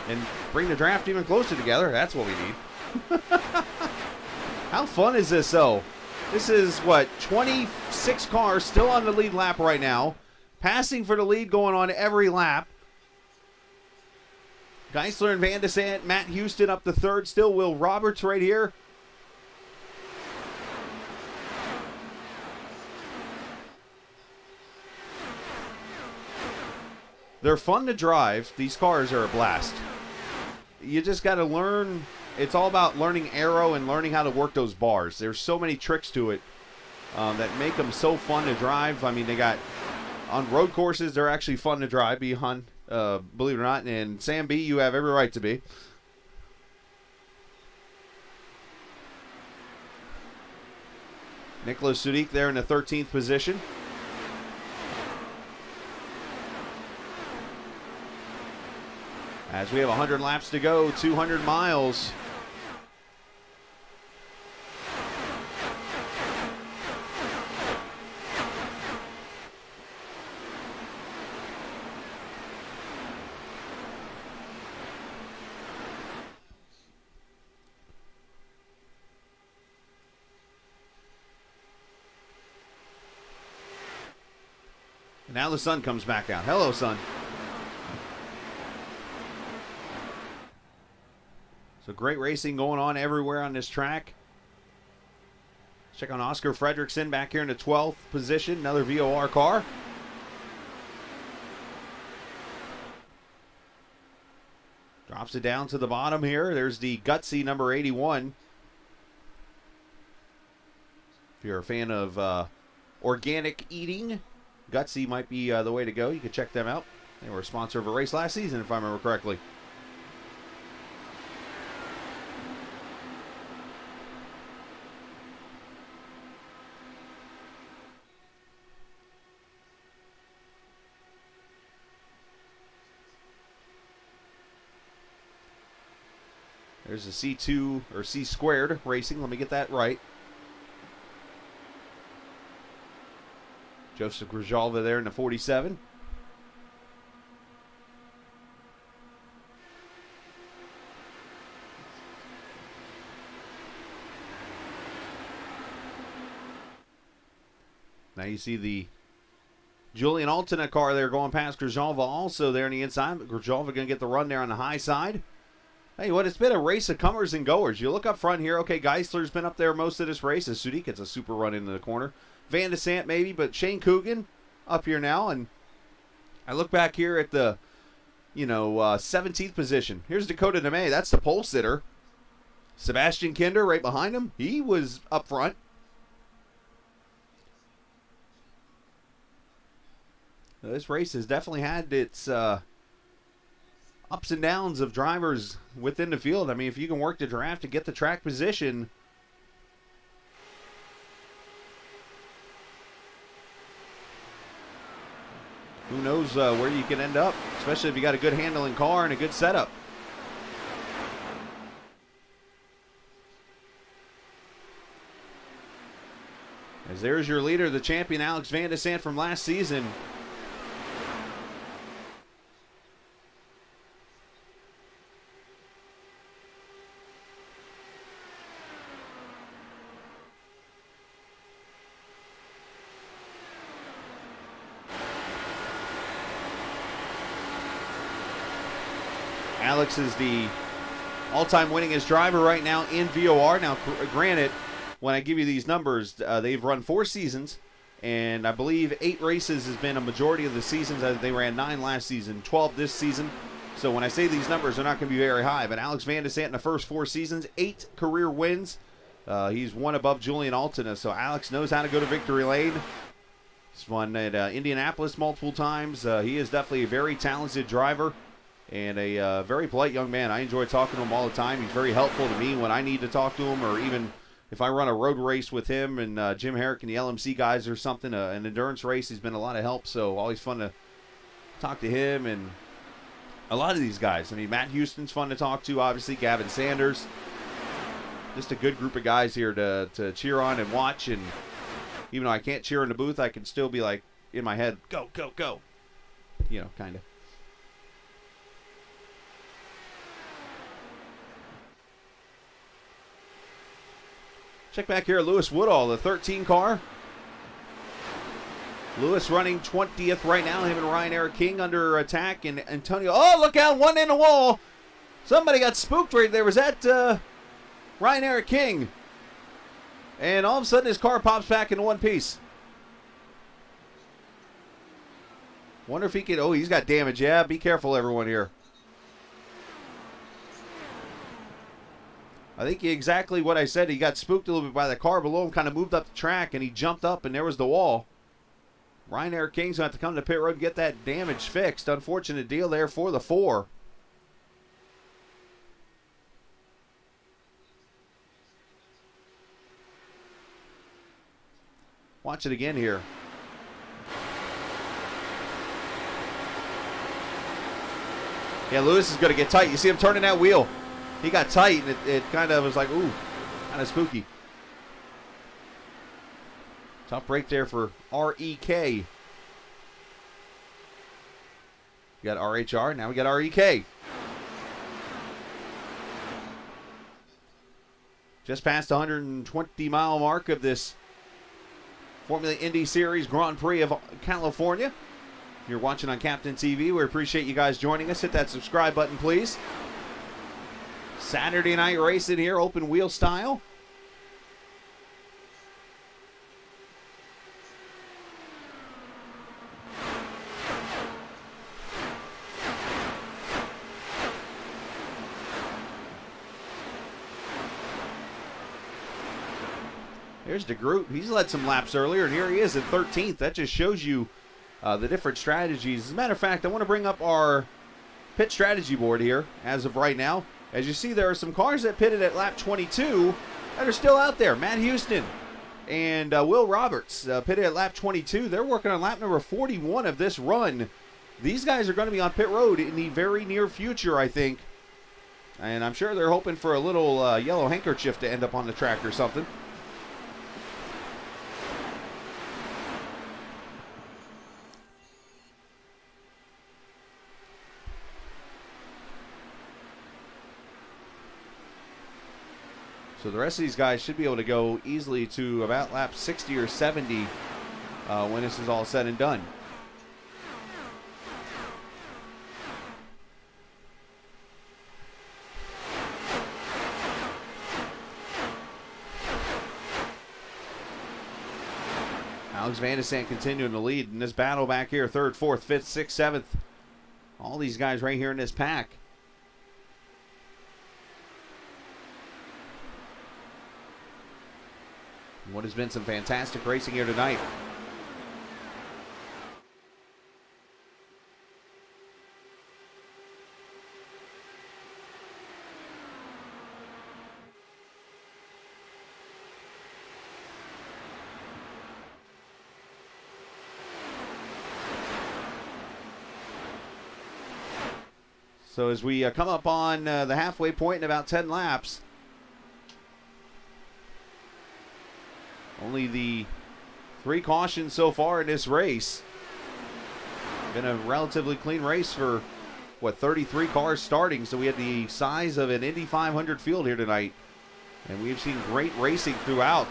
Speaker 3: and bring the draft even closer together. That's what we need. How fun is this, though? This is, what, 26 cars still on the lead lap right now. Passing for the lead going on every lap. Geisler and Van de Sant, Matt Houston up to third. Still Will Roberts right here. They're fun to drive. These cars are a blast. You just got to learn. It's all about learning aero and learning how to work those bars. There's so many tricks to it that make them so fun to drive. I mean, they got on road courses, they're actually fun to drive beyond, believe it or not. And Sam B, you have every right to be. Nicholas Sudik there in the 13th position. As we have 100 laps to go, 200 miles. And now the sun comes back out. Hello, sun. So great racing going on everywhere on this track. Check on Oscar Fredrickson back here in the 12th position. Another VOR car. Drops it down to the bottom here. There's the Gutsy number 81. If you're a fan of organic eating, Gutsy might be the way to go. You can check them out. They were a sponsor of a race last season, if I remember correctly. There's a C2 or C squared racing. Let me get that right. Joseph Grijalva there in the 47. Now you see the Julian Altina car there going past Grijalva also there on the inside. But Grijalva going to get the run there on the high side. Hey, what, it's been a race of comers and goers. You look up front here. Okay, Geisler's been up there most of this race. As Sudik gets a super run into the corner. Van de Sant maybe, but Shane Coogan up here now. And I look back here at the, 17th position. Here's Dakota DeMay. That's the pole sitter. Sebastian Kinder right behind him. He was up front. This race has definitely had its ups and downs of drivers within the field. I mean, if you can work the draft to get the track position, who knows where you can end up, especially if you got a good handling car and a good setup. As there's your leader, the champion Alex Van de Sant from last season. Alex is the all-time winningest driver right now in VOR. Now, granted, when I give you these numbers, they've run 4 seasons, and I believe 8 races has been a majority of the seasons. They ran 9 last season, 12 this season. So when I say these numbers, they're not going to be very high. But Alex Van de Sant in the first 4 seasons, 8 career wins. He's one above Julian Altina. So Alex knows how to go to victory lane. He's won at Indianapolis multiple times. He is definitely a very talented driver and a very polite young man. I enjoy talking to him all the time. He's very helpful to me when I need to talk to him, or even if I run a road race with him and Jim Herrick and the LMC guys or something, an endurance race. He's been a lot of help, so always fun to talk to him and a lot of these guys. I mean, Matt Houston's fun to talk to, obviously. Gavin Sanders. just a good group of guys here to cheer on and watch. And even though I can't cheer in the booth, I can still be like in my head, go, go, go. You know, kind of. Check back here at Lewis Woodall, the 13 car. Lewis running 20th right now. Him and Ryan Eric King under attack. And Antonio, oh, look out, one in the wall. Somebody got spooked right there. Was that Ryan Eric King? And all of a sudden his car pops back into one piece. Wonder if he can, oh, he's got damage. Yeah, be careful everyone here. I think exactly what I said. He got spooked a little bit by the car below him, kind of moved up the track, and he jumped up, and there was the wall. Ryan Eric King's going to have to come to pit road and get that damage fixed. Unfortunate deal there for the 4. Watch it again here. Yeah, Lewis is going to get tight. You see him turning that wheel. He got tight, and it kind of was like, ooh, kind of spooky. Tough break there for REK. You got RHR, now we got REK. Just past the 120-mile mark of this Formula Indy Series Grand Prix of California. If you're watching on Captain TV, we appreciate you guys joining us. Hit that subscribe button, please. Saturday night racing here, open wheel style. Here's DeGroot. He's led some laps earlier, and here he is in 13th. That just shows you the different strategies. As a matter of fact, I want to bring up our pit strategy board here as of right now. As you see, there are some cars that pitted at lap 22 that are still out there. Matt Houston and Will Roberts pitted at lap 22. They're working on lap number 41 of this run. These guys are going to be on pit road in the very near future, I think. And I'm sure they're hoping for a little yellow handkerchief to end up on the track or something. So the rest of these guys should be able to go easily to about lap 60 or 70 when this is all said and done. Alex Van de Sant continuing to lead in this battle back here. 3rd, 4th, 5th, 6th, 7th. All these guys right here in this pack. What has been some fantastic racing here tonight. So as we come up on the halfway point in about 10 laps, only the 3 cautions so far in this race. Been a relatively clean race for, 33 cars starting. So we had the size of an Indy 500 field here tonight. And we've seen great racing throughout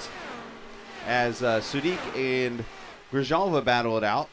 Speaker 3: as Sudik and Grijalva battle it out.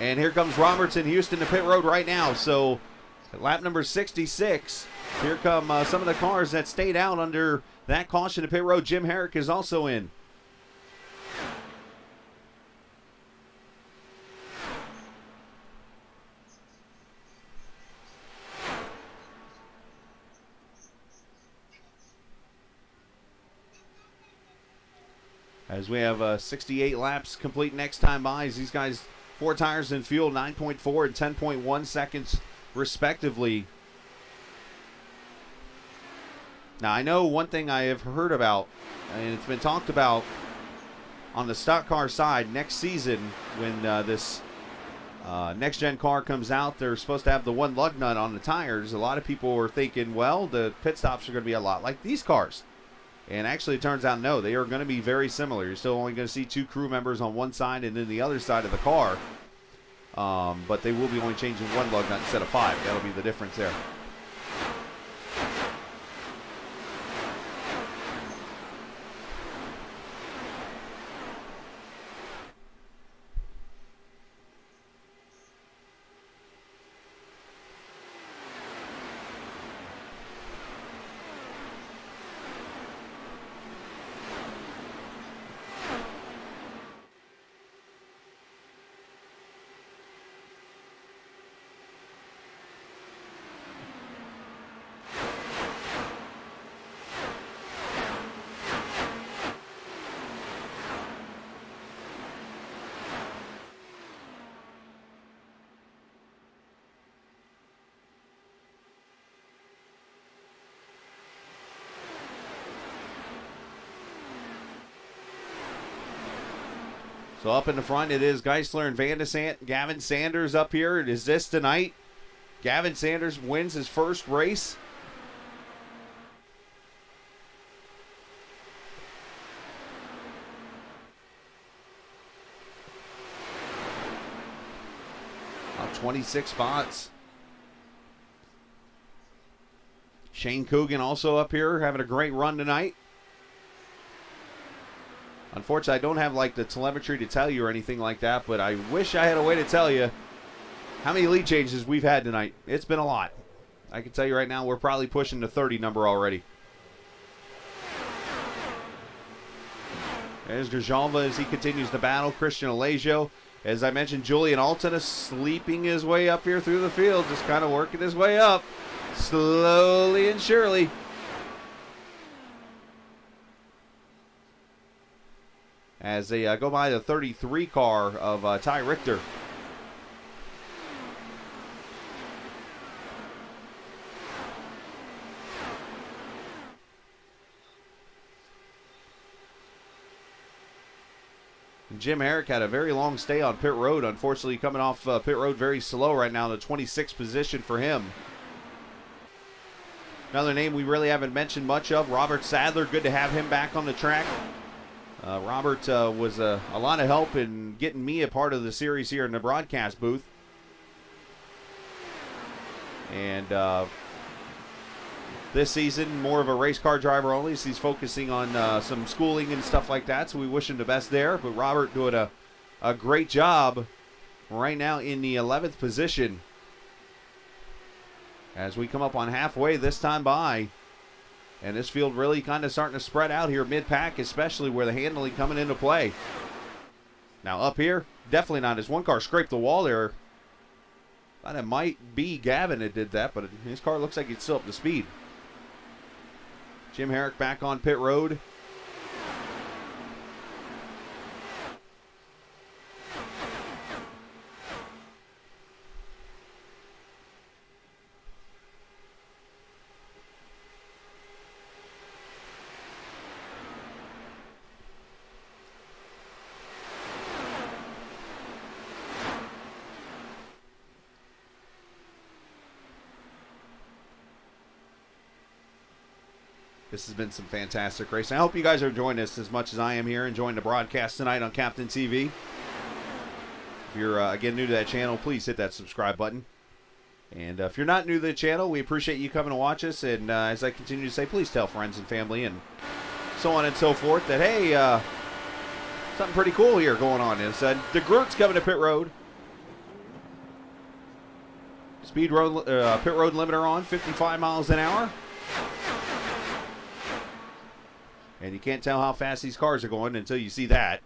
Speaker 3: And here comes Roberts and Houston to pit road right now. So at lap number 66, here come some of the cars that stayed out under that caution to pit road. Jim Herrick is also in. As we have 68 laps complete next time by, as these guys, 4 tires and fuel, 9.4 and 10.1 seconds respectively. Now, I know one thing I have heard about, and it's been talked about on the stock car side, next season when this next-gen car comes out, they're supposed to have the one lug nut on the tires. A lot of people were thinking, well, the pit stops are going to be a lot like these cars. And actually, it turns out, no, they are going to be very similar. You're still only going to see 2 crew members on one side and then the other side of the car. But they will be only changing one lug nut instead of 5. That'll be the difference there. So up in the front, it is Geisler and Van de Sant. Gavin Sanders up here. Is this tonight? Gavin Sanders wins his first race. About 26 spots. Shane Coogan also up here having a great run tonight. Unfortunately, I don't have like the telemetry to tell you or anything like that, but I wish I had a way to tell you how many lead changes we've had tonight. It's been a lot. I can tell you right now, we're probably pushing the 30 number already. There's Grosjean as he continues to battle. Christian Alejo. As I mentioned, Julian Alton is sleeping his way up here through the field, just kind of working his way up, slowly and surely. As they go by the 33 car of Ty Richter. Jim Herrick had a very long stay on pit road. Unfortunately, coming off pit road very slow right now, the 26th position for him. Another name we really haven't mentioned much of, Robert Sadler. Good to have him back on the track. Robert was a lot of help in getting me a part of the series here in the broadcast booth. And this season, more of a race car driver only, so he's focusing on some schooling and stuff like that, so we wish him the best there. But Robert doing a great job right now in the 11th position. As we come up on halfway this time by. And this field really kind of starting to spread out here mid-pack, especially where the handling coming into play. Now up here, definitely not. As one car scraped the wall there. Thought it might be Gavin that did that, but his car looks like it's still up to speed. Jim Herrick back on pit road. This has been some fantastic racing. I hope you guys are enjoying this as much as I am here, enjoying the broadcast tonight on Captain TV. If you're, again, new to that channel, please hit that subscribe button. And if you're not new to the channel, we appreciate you coming to watch us. And as I continue to say, please tell friends and family and so on and so forth that, hey, something pretty cool here going on. Is the Groot's coming to pit road. Pit road limiter on, 55 miles an hour. And you can't tell how fast these cars are going until you see that.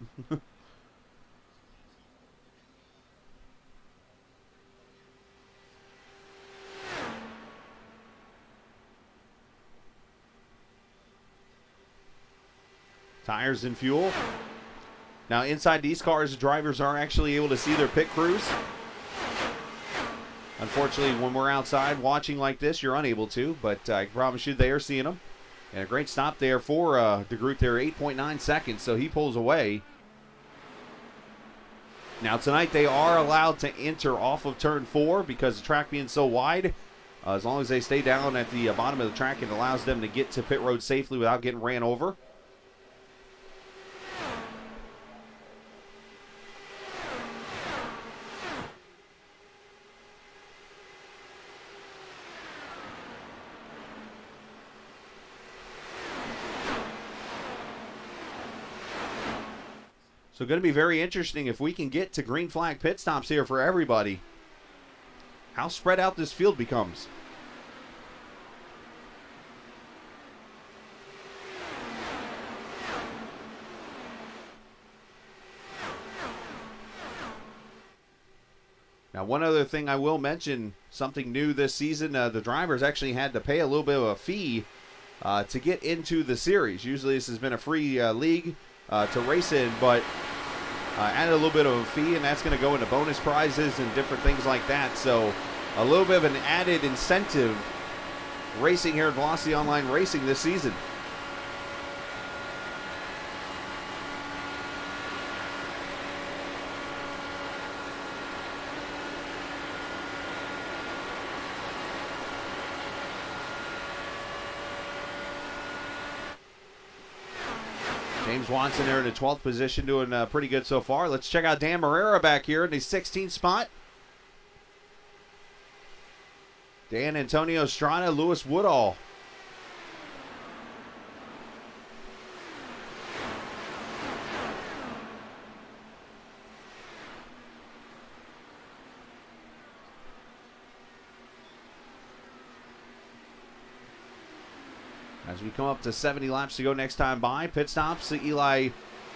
Speaker 3: Tires and fuel. Now, inside these cars, the drivers are actually able to see their pit crews. Unfortunately, when we're outside watching like this, you're unable to, but I promise you they are seeing them. And a great stop there for DeGroot there, 8.9 seconds, so he pulls away. Now, tonight they are allowed to enter off of turn 4 because the track being so wide. As long as they stay down at the bottom of the track, it allows them to get to pit road safely without getting ran over. So going to be very interesting if we can get to green flag pit stops here for everybody. How spread out this field becomes. Now, one other thing I will mention, something new this season, the drivers actually had to pay a little bit of a fee to get into the series. Usually this has been a free league to race in, but added a little bit of a fee, and that's going to go into bonus prizes and different things like that. So a little bit of an added incentive racing here at Velocity Online Racing this season. James Watson there in the 12th position, doing pretty good so far. Let's check out Dan Marrera back here in the 16th spot. Dan, Antonio Estrada, Lewis Woodall. As we come up to 70 laps to go next time by. Pit stops, Eli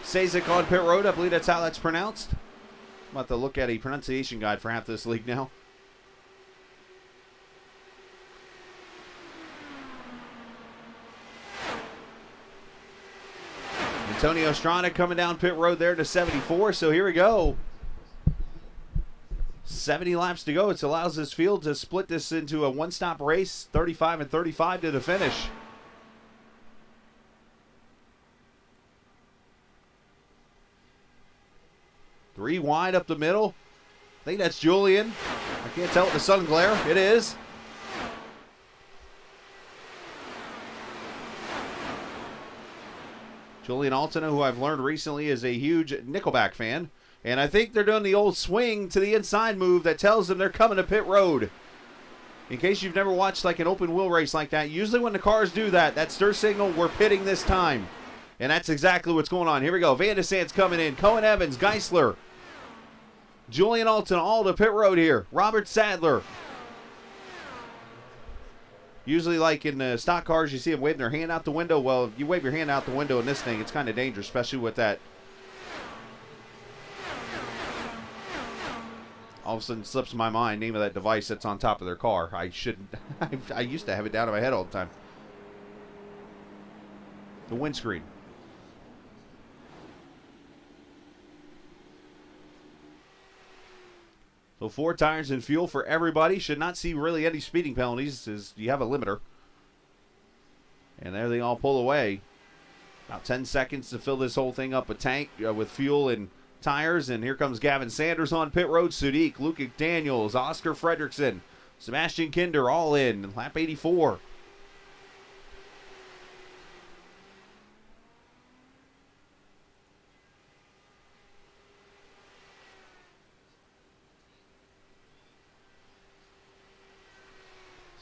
Speaker 3: Sazik on pit road. I believe that's how that's pronounced. I'm about to look at a pronunciation guide for half this league now. Antonio Estrada coming down pit road there to 74, so here we go. 70 laps to go. It allows this field to split this into a one-stop race, 35 and 35 to the finish. Three wide up the middle. I think that's Julian. I can't tell with the sun glare. It is. Julian Altena, who I've learned recently is a huge Nickelback fan. And I think they're doing the old swing to the inside move that tells them they're coming to pit road. In case you've never watched like an open wheel race like that, usually when the cars do that, that's their signal, we're pitting this time. And that's exactly what's going on. Here we go. Van de Sant's coming in. Cohen Evans, Geisler. Julian Altena all to pit road here. Robert Sadler. Usually like in the stock cars, you see them waving their hand out the window. Well, if you wave your hand out the window in this thing, it's kind of dangerous, especially with that. All of a sudden slips my mind, name of that device that's on top of their car. I shouldn't. I used to have it down in my head all the time. The windscreen. So 4 tires and fuel for everybody. Should not see really any speeding penalties as you have a limiter. And there they all pull away. About 10 seconds to fill this whole thing up a tank with fuel and tires. And here comes Gavin Sanders on pit road. Sadiq, Luke Daniels, Oscar Fredrickson, Sebastian Kinder all in. Lap 84.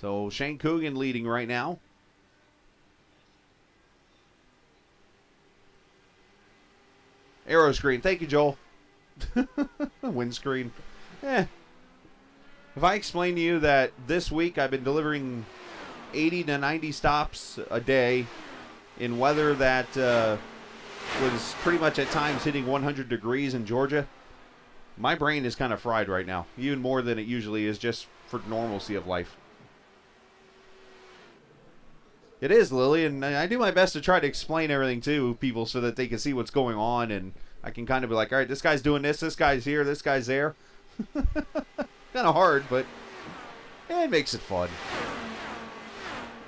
Speaker 3: So Shane Coogan leading right now. Aero screen. Thank you, Joel. Windscreen. If I explain to you that this week I've been delivering 80 to 90 stops a day in weather that was pretty much at times hitting 100 degrees in Georgia, my brain is kind of fried right now. Even more than it usually is just for normalcy of life. It is, Lily, and I do my best to try to explain everything to people so that they can see what's going on, and I can kind of be like, all right, this guy's doing this guy's here, this guy's there. Kind of hard, but it makes it fun.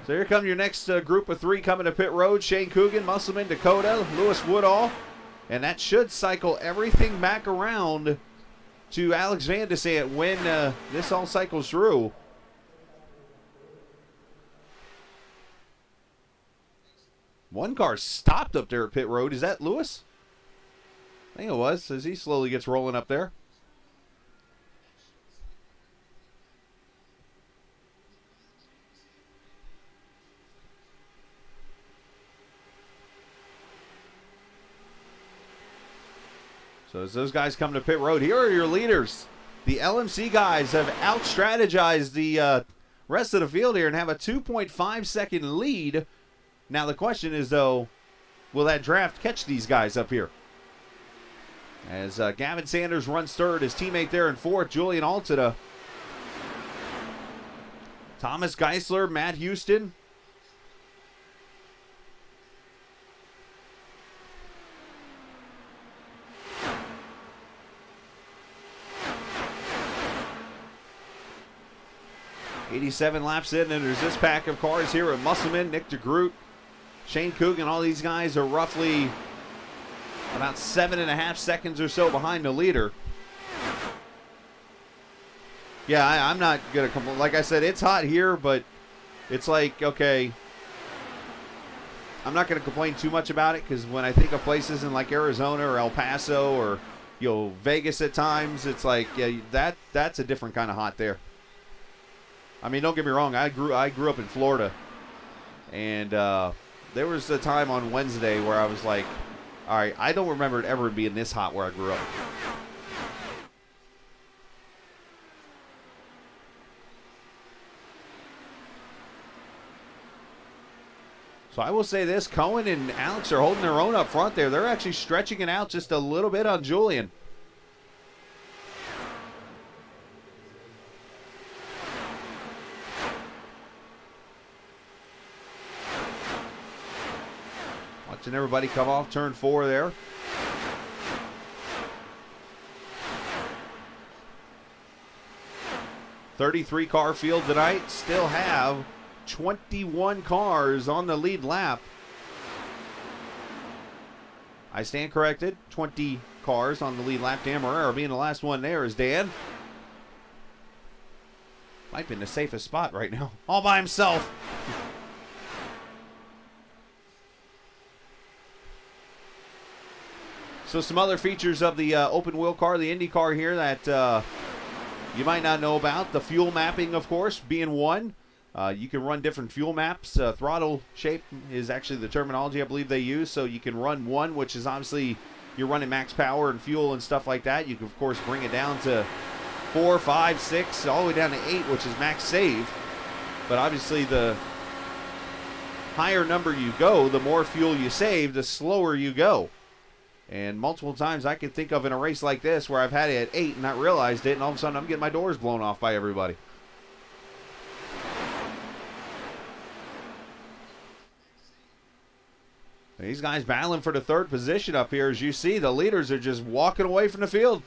Speaker 3: So here come your next group of 3 coming to pit road. Shane Coogan, Musselman, Dakota, Lewis Woodall. And that should cycle everything back around to Alex Van de Sant when this all cycles through. One car stopped up there at pit road. Is that Lewis? I think it was, as he slowly gets rolling up there. So as those guys come to pit road, here are your leaders. The LMC guys have out-strategized the rest of the field here and have a 2.5-second lead. Now the question is, though, will that draft catch these guys up here? As Gavin Sanders runs third, his teammate there in fourth, Julian Altada. Thomas Geisler, Matt Houston. '87 laps in, and there's this pack of cars here with Musselman, Nick DeGroot, Shane Coogan. All these guys are roughly about 7.5 seconds or so behind the leader. Yeah, I'm not going to complain. Like I said, it's hot here, but it's like, okay, I'm not going to complain too much about it, because when I think of places in like Arizona or El Paso or, you know, Vegas at times, it's like, yeah, that's a different kind of hot there. I mean, don't get me wrong. I grew up in Florida, and there was a time on Wednesday where I was like, all right, I don't remember it ever being this hot where I grew up. So I will say this, Cohen and Alex are holding their own up front there. They're actually stretching it out just a little bit on Julian. Watching everybody come off turn 4 there. $33 car field tonight. Still have 21 cars on the lead lap. I stand corrected. 20 cars on the lead lap. Dan Marrero being the last one there is Dan. Might be in the safest spot right now. All by himself. So some other features of the open wheel car, the Indy car here that you might not know about. The fuel mapping, of course, being one. You can run different fuel maps. Throttle shape is actually the terminology I believe they use. So you can run 1, which is obviously you're running max power and fuel and stuff like that. You can, of course, bring it down to 4, 5, 6, all the way down to 8, which is max save. But obviously the higher number you go, the more fuel you save, the slower you go. And multiple times I can think of in a race like this where I've had it at 8 and not realized it, and all of a sudden I'm getting my doors blown off by everybody. These guys battling for the 3rd position up here. As you see, the leaders are just walking away from the field.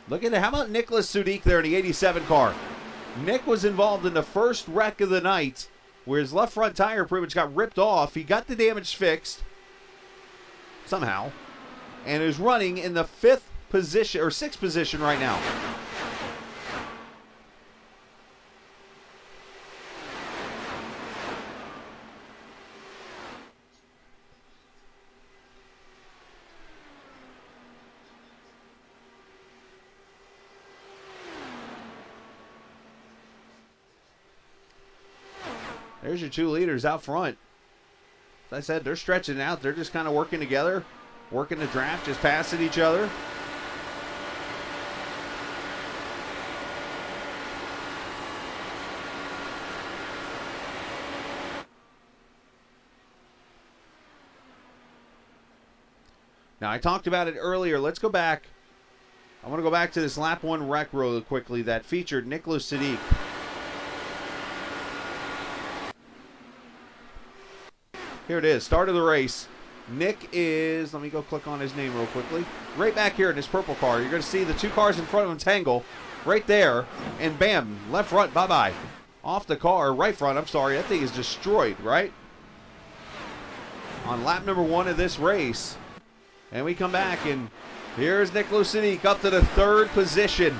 Speaker 3: Look at it. How about Nicholas Sudik there in the 87 car? Nick was involved in the first wreck of the night, where his left front tire pretty much got ripped off. He got the damage fixed somehow and is running in the 5th position or 6th position right now. There's your 2 leaders out front. As I said, they're stretching out. They're just kind of working together, working the draft, just passing each other. Now, I talked about it earlier. Let's go back. I want to go back to this lap 1 wreck really quickly that featured Nicholas Sudik. Here it is, start of the race. Nick is, let me go click on his name real quickly. Right back here in this purple car. You're going to see the two cars in front of him tangle right there. And bam, left front, bye-bye. Off the car, right front, I'm sorry. That thing is destroyed, right? On lap number 1 of this race. And we come back, and here's Nick Lucinic up to the 3rd position.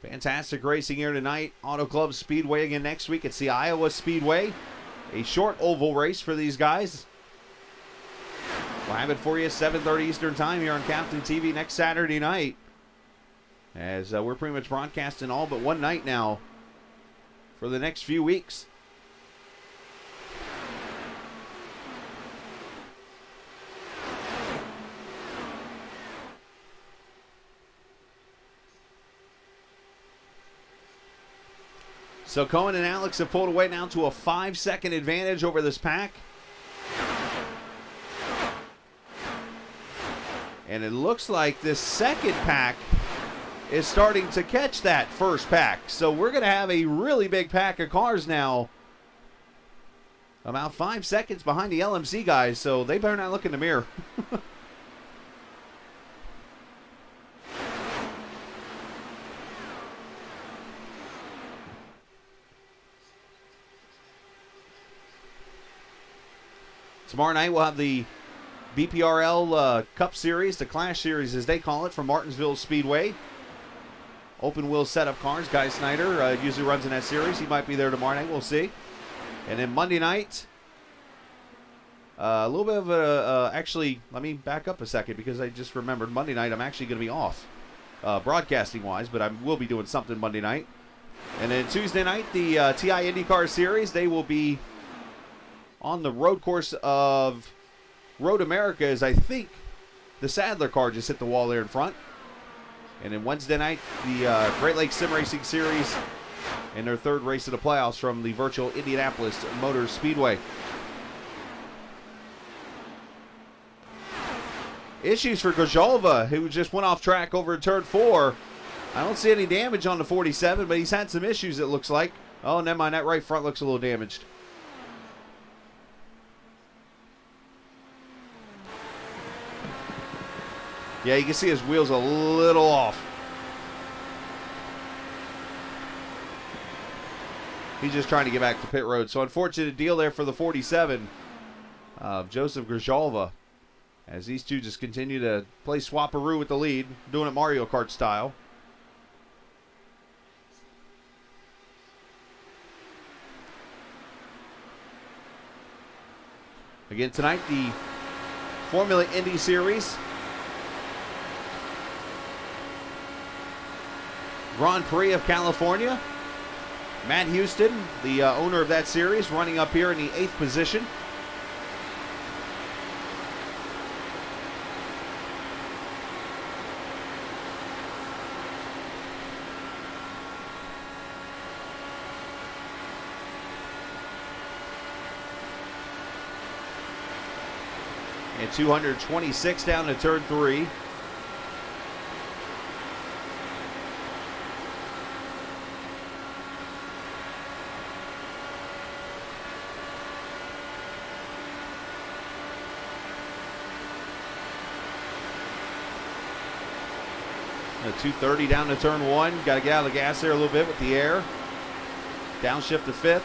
Speaker 3: Fantastic racing here tonight. Auto Club Speedway again next week. It's the Iowa Speedway. A short oval race for these guys. We'll have it for you 7:30 Eastern Time here on Captain TV next Saturday night. As we're pretty much broadcasting all but one night now for the next few weeks. So Cohen and Alex have pulled away now to a 5-second advantage over this pack. And it looks like this second pack is starting to catch that first pack. So we're going to have a really big pack of cars now. About 5 seconds behind the LMC guys, so they better not look in the mirror. Tomorrow night we'll have the BPRL Cup Series, the Clash Series as they call it, from Martinsville Speedway. Open wheel setup cars. Guy Snyder usually runs in that series. He might be there tomorrow night. We'll see. And then Monday night, a little bit of a, actually, let me back up a second because I just remembered Monday night I'm actually going to be off broadcasting-wise, but I will be doing something Monday night. And then Tuesday night, the TI IndyCar Series, they will be on the road course of Road America, as I think the Sadler car just hit the wall there in front. And then Wednesday night, the Great Lakes Sim Racing Series and their 3rd race of the playoffs from the virtual Indianapolis Motor Speedway. Issues for Grzelva, who just went off track over in turn 4. I don't see any damage on the 47, but he's had some issues, it looks like. Oh, never mind, that right front looks a little damaged. Yeah, you can see his wheels a little off. He's just trying to get back to pit road. So unfortunate deal there for the 47 of Joseph Grzelva, as these two just continue to play swapperoo with the lead, doing it Mario Kart style. Again tonight, the Formula Indy Series. Grand Prix of California. Matt Houston, the owner of that series, running up here in the 8th position. And 226 down to turn 3. The 230 down to turn 1. Got to get out of the gas there a little bit with the air. Downshift to 5th.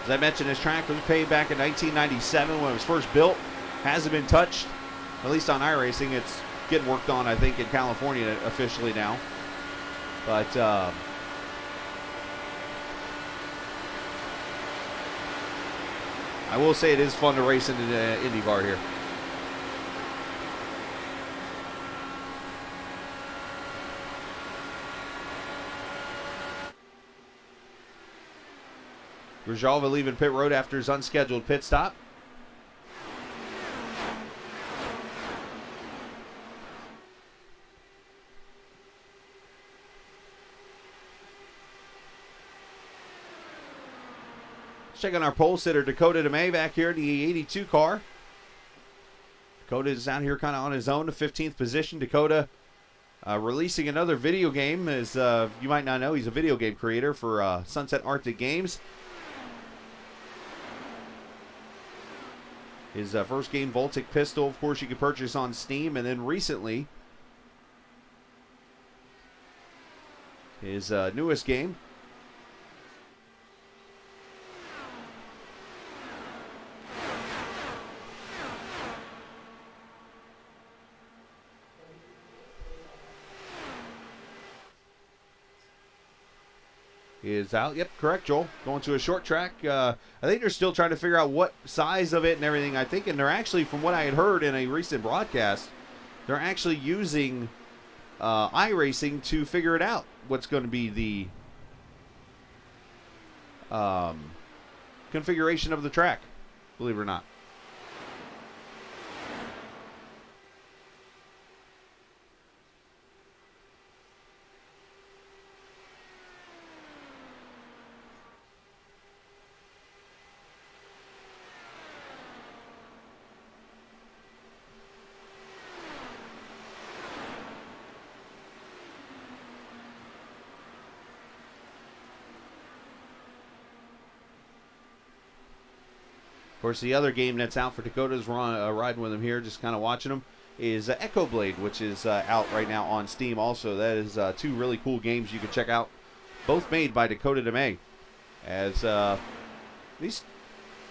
Speaker 3: As I mentioned, this track was paid back in 1997 when it was first built. Hasn't been touched, at least on iRacing. It's getting worked on, I think, in California officially now. But I will say it is fun to race in the IndyCar here. Grzelva leaving pit road after his unscheduled pit stop. Let's check on our pole sitter, Dakota DeMay, back here in the 82 car. Dakota is out here kind of on his own, the 15th position. Dakota releasing another video game. As you might not know, he's a video game creator for Sunset Arctic Games. His first game, Voltic Pistol, of course, you could purchase on Steam. And then recently, his newest game, is out. Yep, correct, Joel. Going to a short track. I think they're still trying to figure out what size of it and everything. I think, and they're actually, from what I had heard in a recent broadcast, they're actually using iRacing to figure it out. What's going to be the configuration of the track, believe it or not. Of course, the other game that's out for Dakota's riding with him here, just kind of watching him, is Echo Blade, which is out right now on Steam also. That is two really cool games you can check out, both made by Dakota DeMay. As these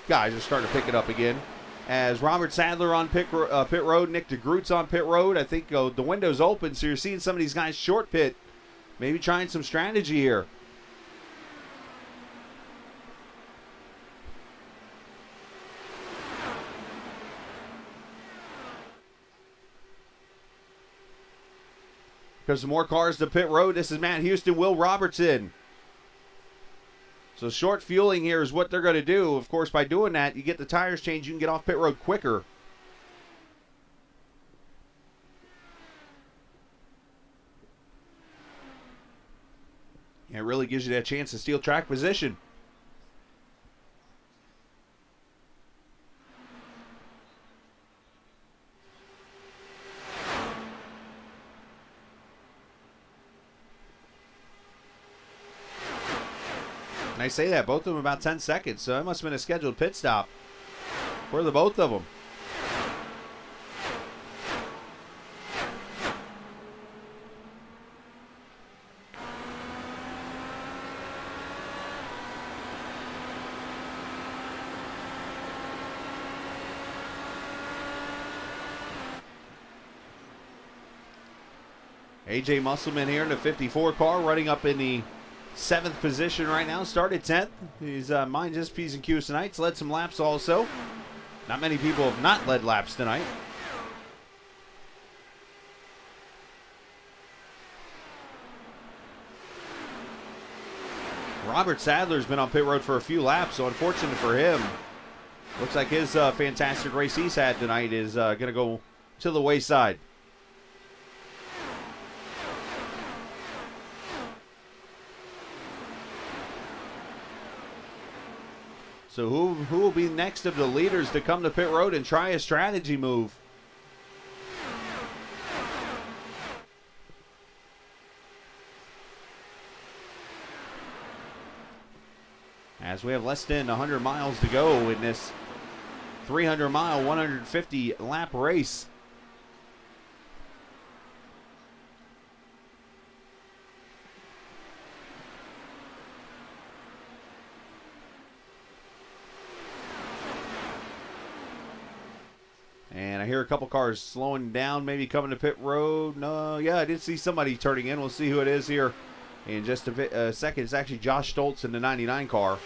Speaker 3: guys are starting to pick it up again. As Robert Sadler on pit road, Nick DeGroot's on pit road. I think the window's open, so you're seeing some of these guys short pit, maybe trying some strategy here. Because some more cars to pit road. This is Matt Houston, Will Robertson. So short fueling here is what they're going to do. Of course, by doing that, you get the tires changed. You can get off pit road quicker. And it really gives you that chance to steal track position. And I say that, both of them about 10 seconds, so it must have been a scheduled pit stop for the both of them. AJ Musselman here in the 54 car, running up in the 7th position right now. Started 10th. He's mind his P's and Q's tonight. He's led some laps also. Not many people have not led laps tonight. Robert Sadler's been on pit road for a few laps, so unfortunate for him. Looks like his fantastic race he's had tonight is going to go to the wayside. So who will be next of the leaders to come to pit road and try a strategy move? As we have less than 100 miles to go in this 300-mile, 150-lap race. And I hear a couple cars slowing down, maybe coming to pit road. No, yeah, I did see somebody turning in. We'll see who it is here in just a second. It's actually Josh Stoltz in the 99 car.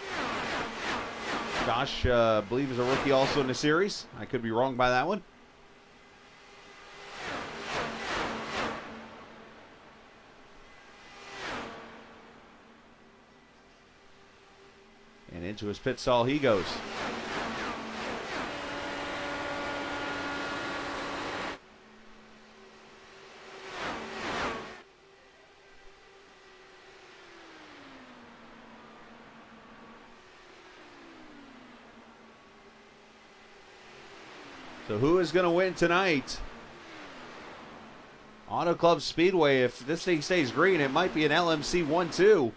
Speaker 3: Josh, I believe, is a rookie also in the series. I could be wrong by that one. And into his pit stall he goes. So who is going to win tonight? Auto Club Speedway, if this thing stays green, it might be an LMC 1-2,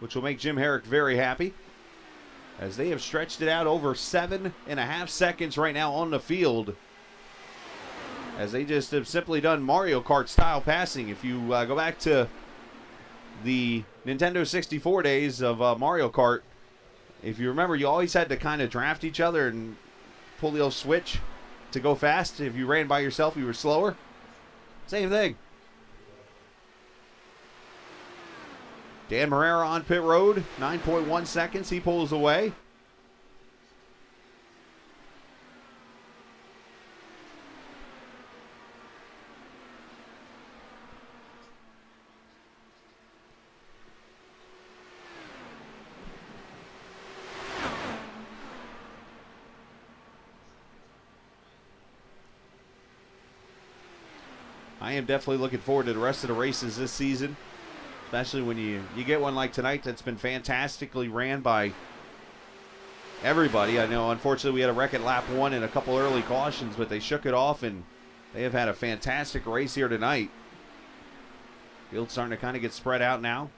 Speaker 3: which will make Jim Herrick very happy, as they have stretched it out over 7.5 seconds right now on the field, as they just have simply done Mario Kart style passing. If you go back to the Nintendo 64 days of Mario Kart, if you remember, you always had to kind of draft each other and pull the old switch to go fast. If you ran by yourself, you were slower. Same thing. Dan Morera on pit road, 9.1 seconds. He pulls away. I am definitely looking forward to the rest of the races this season, especially when you get one like tonight that's been fantastically ran by everybody. I know, unfortunately, we had a wreck at lap 1 and a couple early cautions, but they shook it off, and they have had a fantastic race here tonight. Field's starting to kind of get spread out now.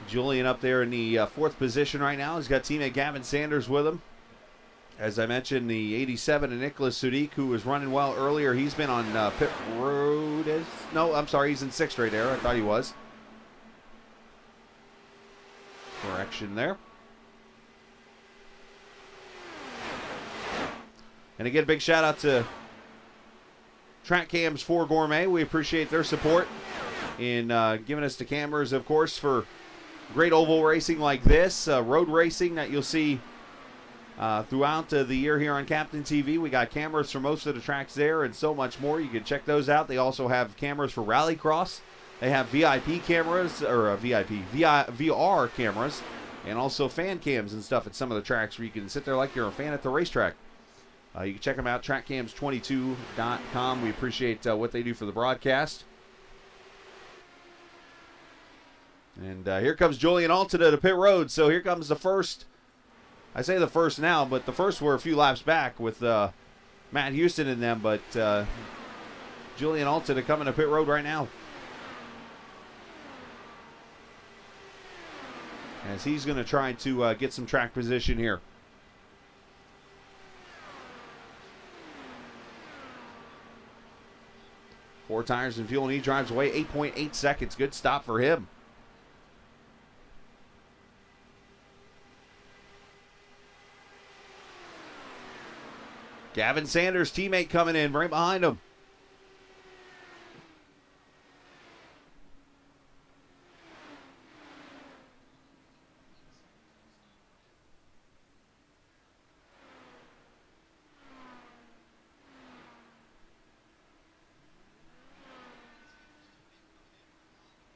Speaker 3: Julian up there in the 4th position right now. He's got teammate Gavin Sanders with him. As I mentioned, the 87 and Nicholas Sudik, who was running well earlier, he's been on pit road. No, I'm sorry, he's in 6th right there. I thought he was. Correction there. And again, big shout out to Track Cams 4 Gourmet. We appreciate their support in giving us the cameras, of course, for great oval racing like this, road racing that you'll see throughout the year here on Captain TV. We got cameras for most of the tracks there and so much more. You can check those out. They also have cameras for Rallycross. They have VIP cameras, or VOR cameras, and also fan cams and stuff at some of the tracks where you can sit there like you're a fan at the racetrack. You can check them out, trackcams22.com. We appreciate what they do for the broadcast. And here comes Julian Alton to the pit road. So here comes the first. I say the first now, but the first were a few laps back with Matt Houston in them. But Julian Alton to come in the pit road right now, as he's going to try to get some track position here. Four tires and fuel, and he drives away 8.8 seconds. Good stop for him. Gavin Sanders, teammate, coming in right behind him.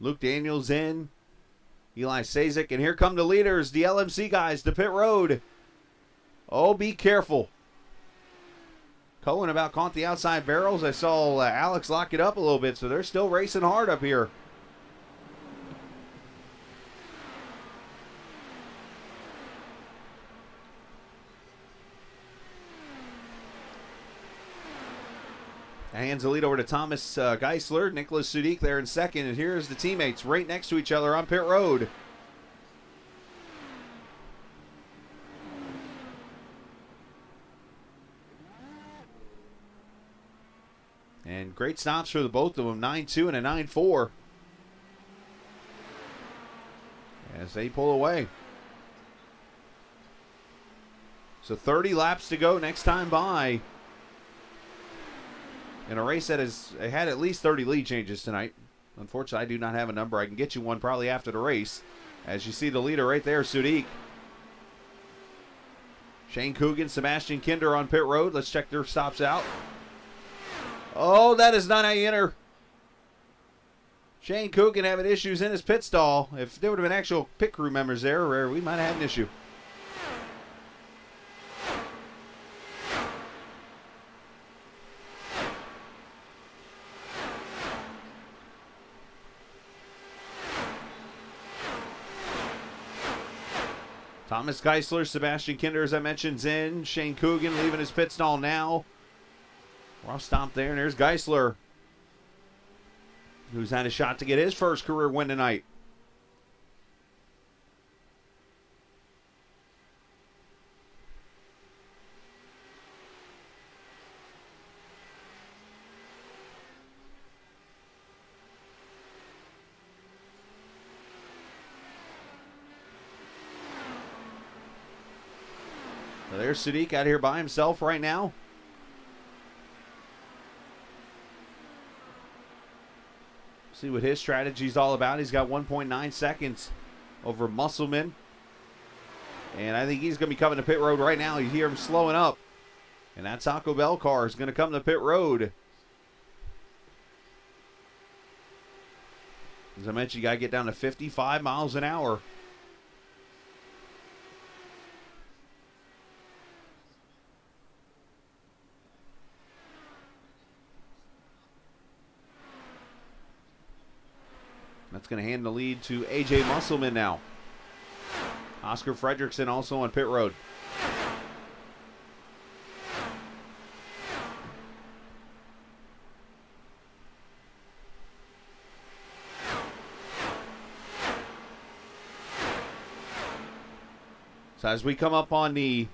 Speaker 3: Luke Daniels in. Eli Sazik, and here come the leaders, the LMC guys, to pit road. Oh, be careful. Cohen about caught the outside barrels. I saw Alex lock it up a little bit, so they're still racing hard up here. Hands the lead over to Thomas Geisler. Nicholas Sudik there in second, and here's the teammates right next to each other on pit road. And great stops for the both of them, 9.2 and a 9.4. As they pull away. So 30 laps to go next time by. In a race that has had at least 30 lead changes tonight. Unfortunately, I do not have a number. I can get you one probably after the race. As you see the leader right there, Sudik. Shane Coogan, Sebastian Kinder on pit road. Let's check their stops out. Oh, that is not how you enter. Shane Coogan having issues in his pit stall. If there would have been actual pit crew members there, we might have had an issue. Thomas Geisler, Sebastian Kinder, as I mentioned, is in. Shane Coogan leaving his pit stall now. Rough stop there, and there's Geisler, who's had a shot to get his first career win tonight. So there's Sadiq out here by himself right now. See what his strategy's all about. He's got 1.9 seconds over Musselman. And I think he's going to be coming to pit road right now. You hear him slowing up. And that Taco Bell car is going to come to pit road. As I mentioned, you got to get down to 55 miles an hour. That's going to hand the lead to A.J. Musselman now. Oscar Fredrickson also on pit road. So as we come up on the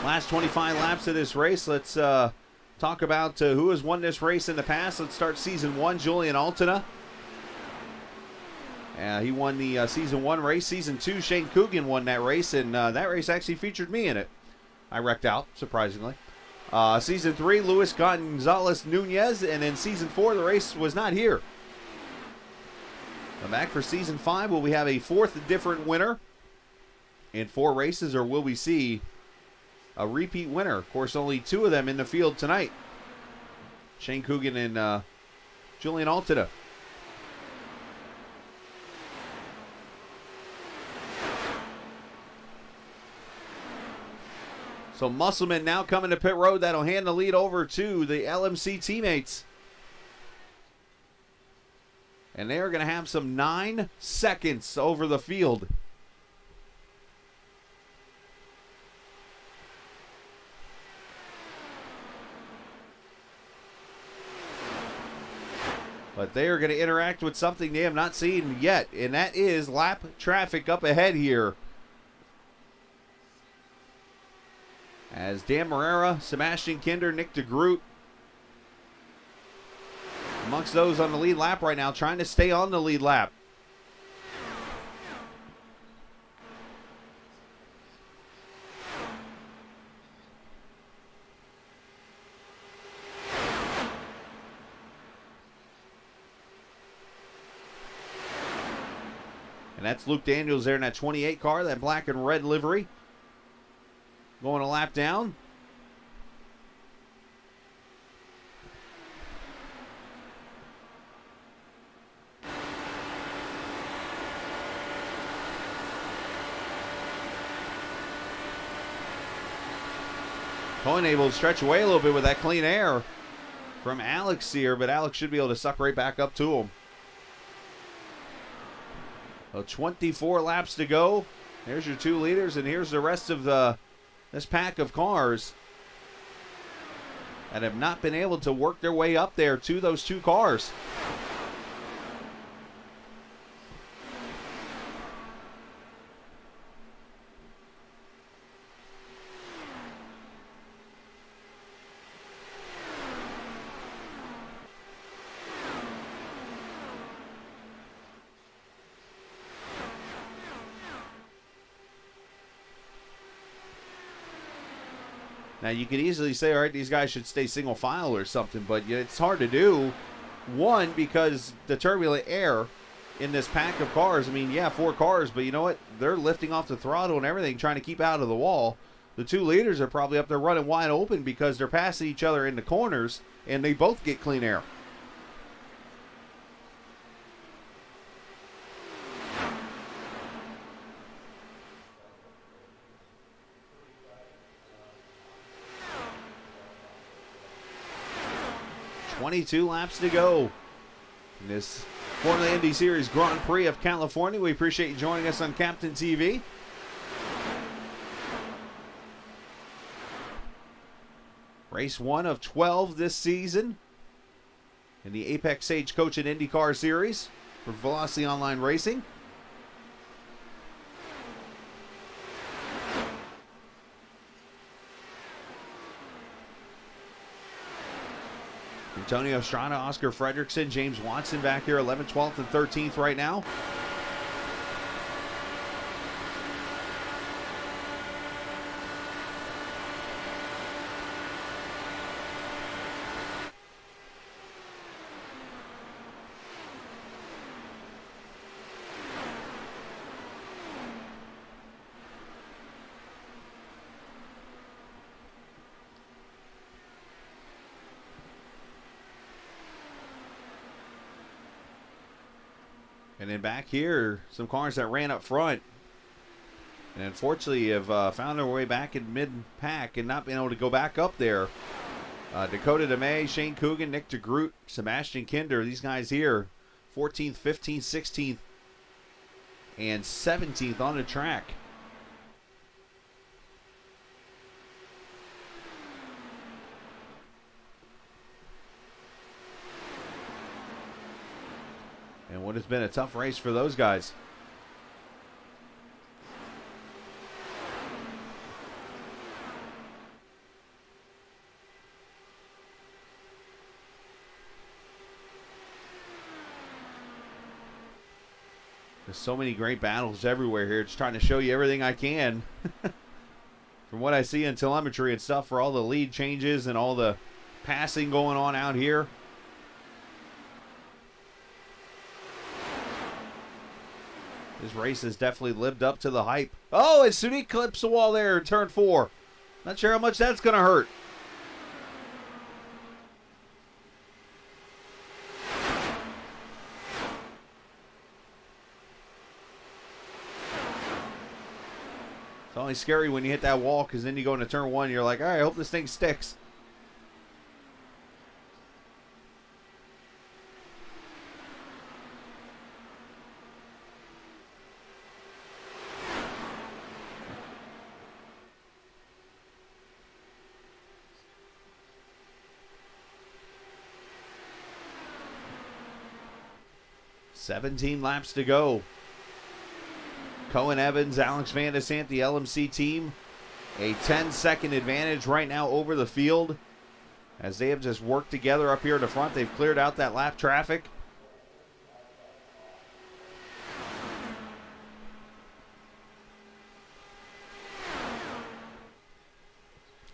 Speaker 3: last 25 laps of this race, let's talk about who has won this race in the past. Let's start season one. Julian Altina. He won the season one race. Season two, Shane Coogan won that race, and that race actually featured me in it. I wrecked out, surprisingly. Season three, Luis Gonzalez Nunez, and then season four, the race was not here. Back for season five, will we have a fourth different winner in 4 races, or will we see a repeat winner? Of course, only 2 of them in the field tonight. Shane Coogan and Julian Altina. So Musselman now coming to pit road. That'll hand the lead over to the LMC teammates. And they are going to have some 9 seconds over the field. But they are going to interact with something they have not seen yet, and that is lap traffic up ahead here. As Dan Morera, Sebastian Kinder, Nick DeGroot, amongst those on the lead lap right now, trying to stay on the lead lap. And that's Luke Daniels there in that 28 car, that black and red livery. Going a lap down. Cohen able to stretch away a little bit with that clean air from Alex here, but Alex should be able to suck right back up to him. So 24 laps to go. There's your 2 leaders, and here's the rest of this pack of cars that have not been able to work their way up there to those 2 cars. Now, you could easily say, all right, these guys should stay single file or something, but it's hard to do. One, because the turbulent air in this pack of cars, I mean, yeah, 4 cars, but you know what? They're lifting off the throttle and everything, trying to keep out of the wall. The 2 leaders are probably up there running wide open because they're passing each other in the corners, and they both get clean air. .22 laps to go in this for the Indy Series Grand Prix of California. We appreciate you joining us on Captain TV. Race 1 of 12 this season in the Apex Stagecoach and IndyCar Series for Velocity Online Racing. Antonio Estrada, Oscar Fredrickson, James Watson back here, 11th, 12th, and 13th right now. And then back here, some cars that ran up front and unfortunately have found their way back in mid-pack and not been able to go back up there. Dakota DeMay, Shane Coogan, Nick DeGroot, Sebastian Kinder, these guys here, 14th, 15th, 16th, and 17th on the track. And what has been a tough race for those guys. There's so many great battles everywhere here. Just trying to show you everything I can from what I see in telemetry and stuff for all the lead changes and all the passing going on out here. This race has definitely lived up to the hype. Oh, and Sunique clips the wall there in turn 4. Not sure how much that's going to hurt. It's only scary when you hit that wall because then you go into turn 1 and you're like, all right, I hope this thing sticks. $17 laps to go. Cohen Evans, Alex Van de Sant, the LMC team, a 10-second advantage right now over the field as they have just worked together up here in the front. They've cleared out that lap traffic.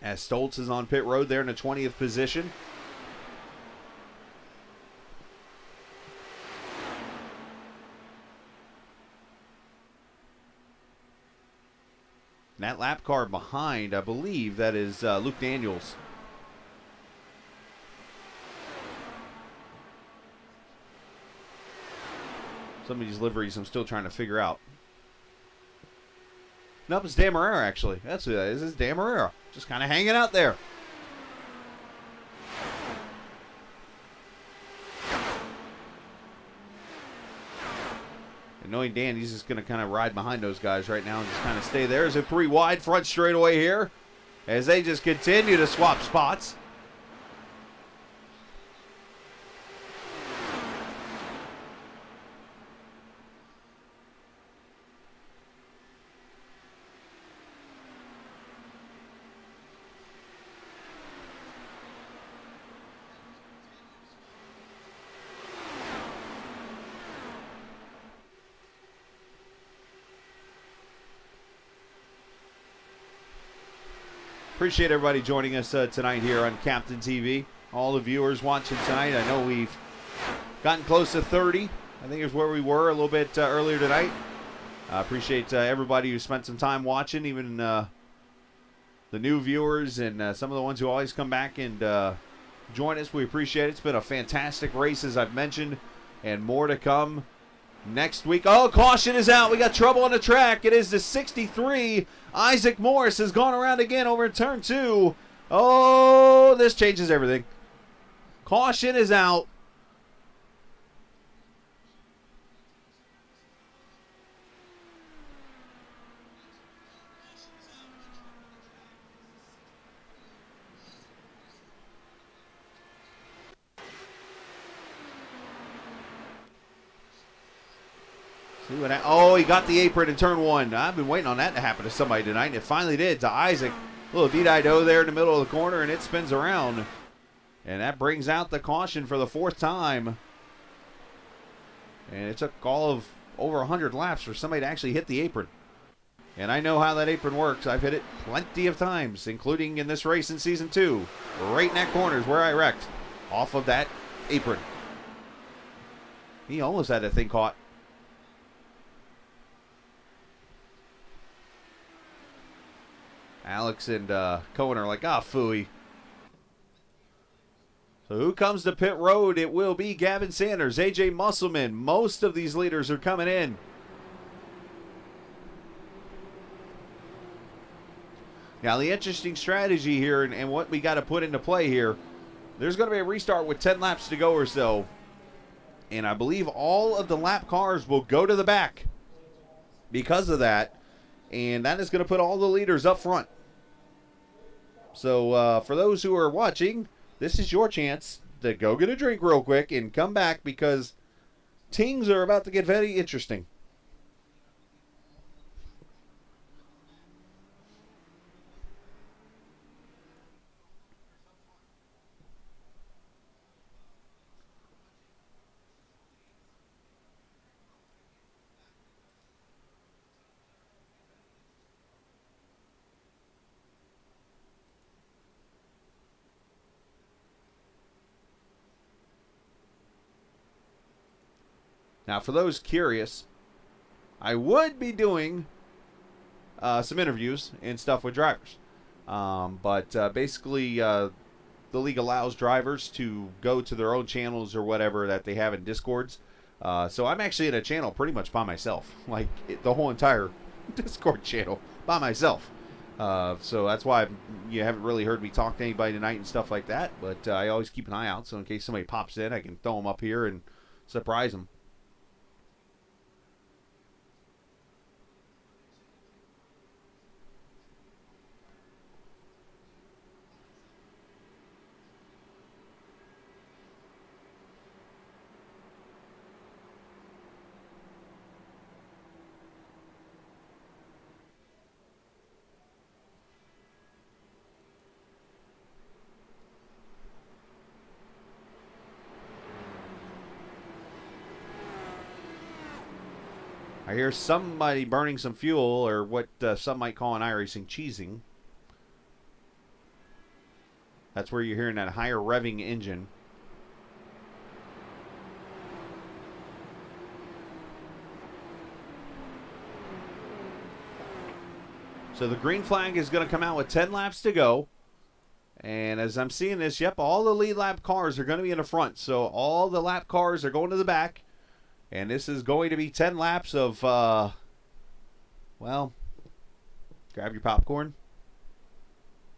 Speaker 3: As Stoltz is on pit road there in the 20th position. And that lap car behind, I believe that is Luke Daniels. Some of these liveries I'm still trying to figure out. Nope, it's Dan Marrera actually. That's who that is. It's Dan Marrera. Just kind of hanging out there. And knowing Dan, he's just going to kind of ride behind those guys right now and just kind of stay there. There's a 3 wide front straightaway here as they just continue to swap spots. Appreciate everybody joining us tonight here on Captain TV. All the viewers watching tonight. I know we've gotten close to 30. I think is where we were a little bit earlier tonight. Appreciate everybody who spent some time watching, even the new viewers and some of the ones who always come back and join us. We appreciate it. It's been a fantastic race, as I've mentioned, and more to come next week. Oh, caution is out. We got trouble on the track. It is the 63. Isaac Morris has gone around again over in turn 2. Oh, this changes everything. Caution is out. See what oh, he got the apron in turn 1. I've been waiting on that to happen to somebody tonight, and it finally did to Isaac. A little D-do there in the middle of the corner, and it spins around. And that brings out the caution for the 4th time. And it took all of over 100 laps for somebody to actually hit the apron. And I know how that apron works. I've hit it plenty of times, including in this race in Season 2. Right in that corner is where I wrecked. Off of that apron. He almost had that thing caught. Alex and Cohen are like, phooey. So who comes to pit road? It will be Gavin Sanders, AJ Musselman. Most of these leaders are coming in. Now the interesting strategy here and what we got to put into play here, there's going to be a restart with 10 laps to go or so. And I believe all of the lap cars will go to the back because of that. And that is going to put all the leaders up front. So for those who are watching, this is your chance to go get a drink real quick and come back because things are about to get very interesting. Now, for those curious, I would be doing some interviews and stuff with drivers. But basically, the league allows drivers to go to their own channels or whatever that they have in Discords. So I'm actually in a channel pretty much by myself. Like, the whole entire Discord channel by myself. So that's why you haven't really heard me talk to anybody tonight and stuff like that. But I always keep an eye out, so in case somebody pops in, I can throw them up here and surprise them. I hear somebody burning some fuel, or what some might call in iRacing cheesing. That's where you're hearing that higher revving engine. So the green flag is going to come out with 10 laps to go. And as I'm seeing this, yep, all the lead lap cars are going to be in the front. So all the lap cars are going to the back. And this is going to be 10 laps of, well, grab your popcorn,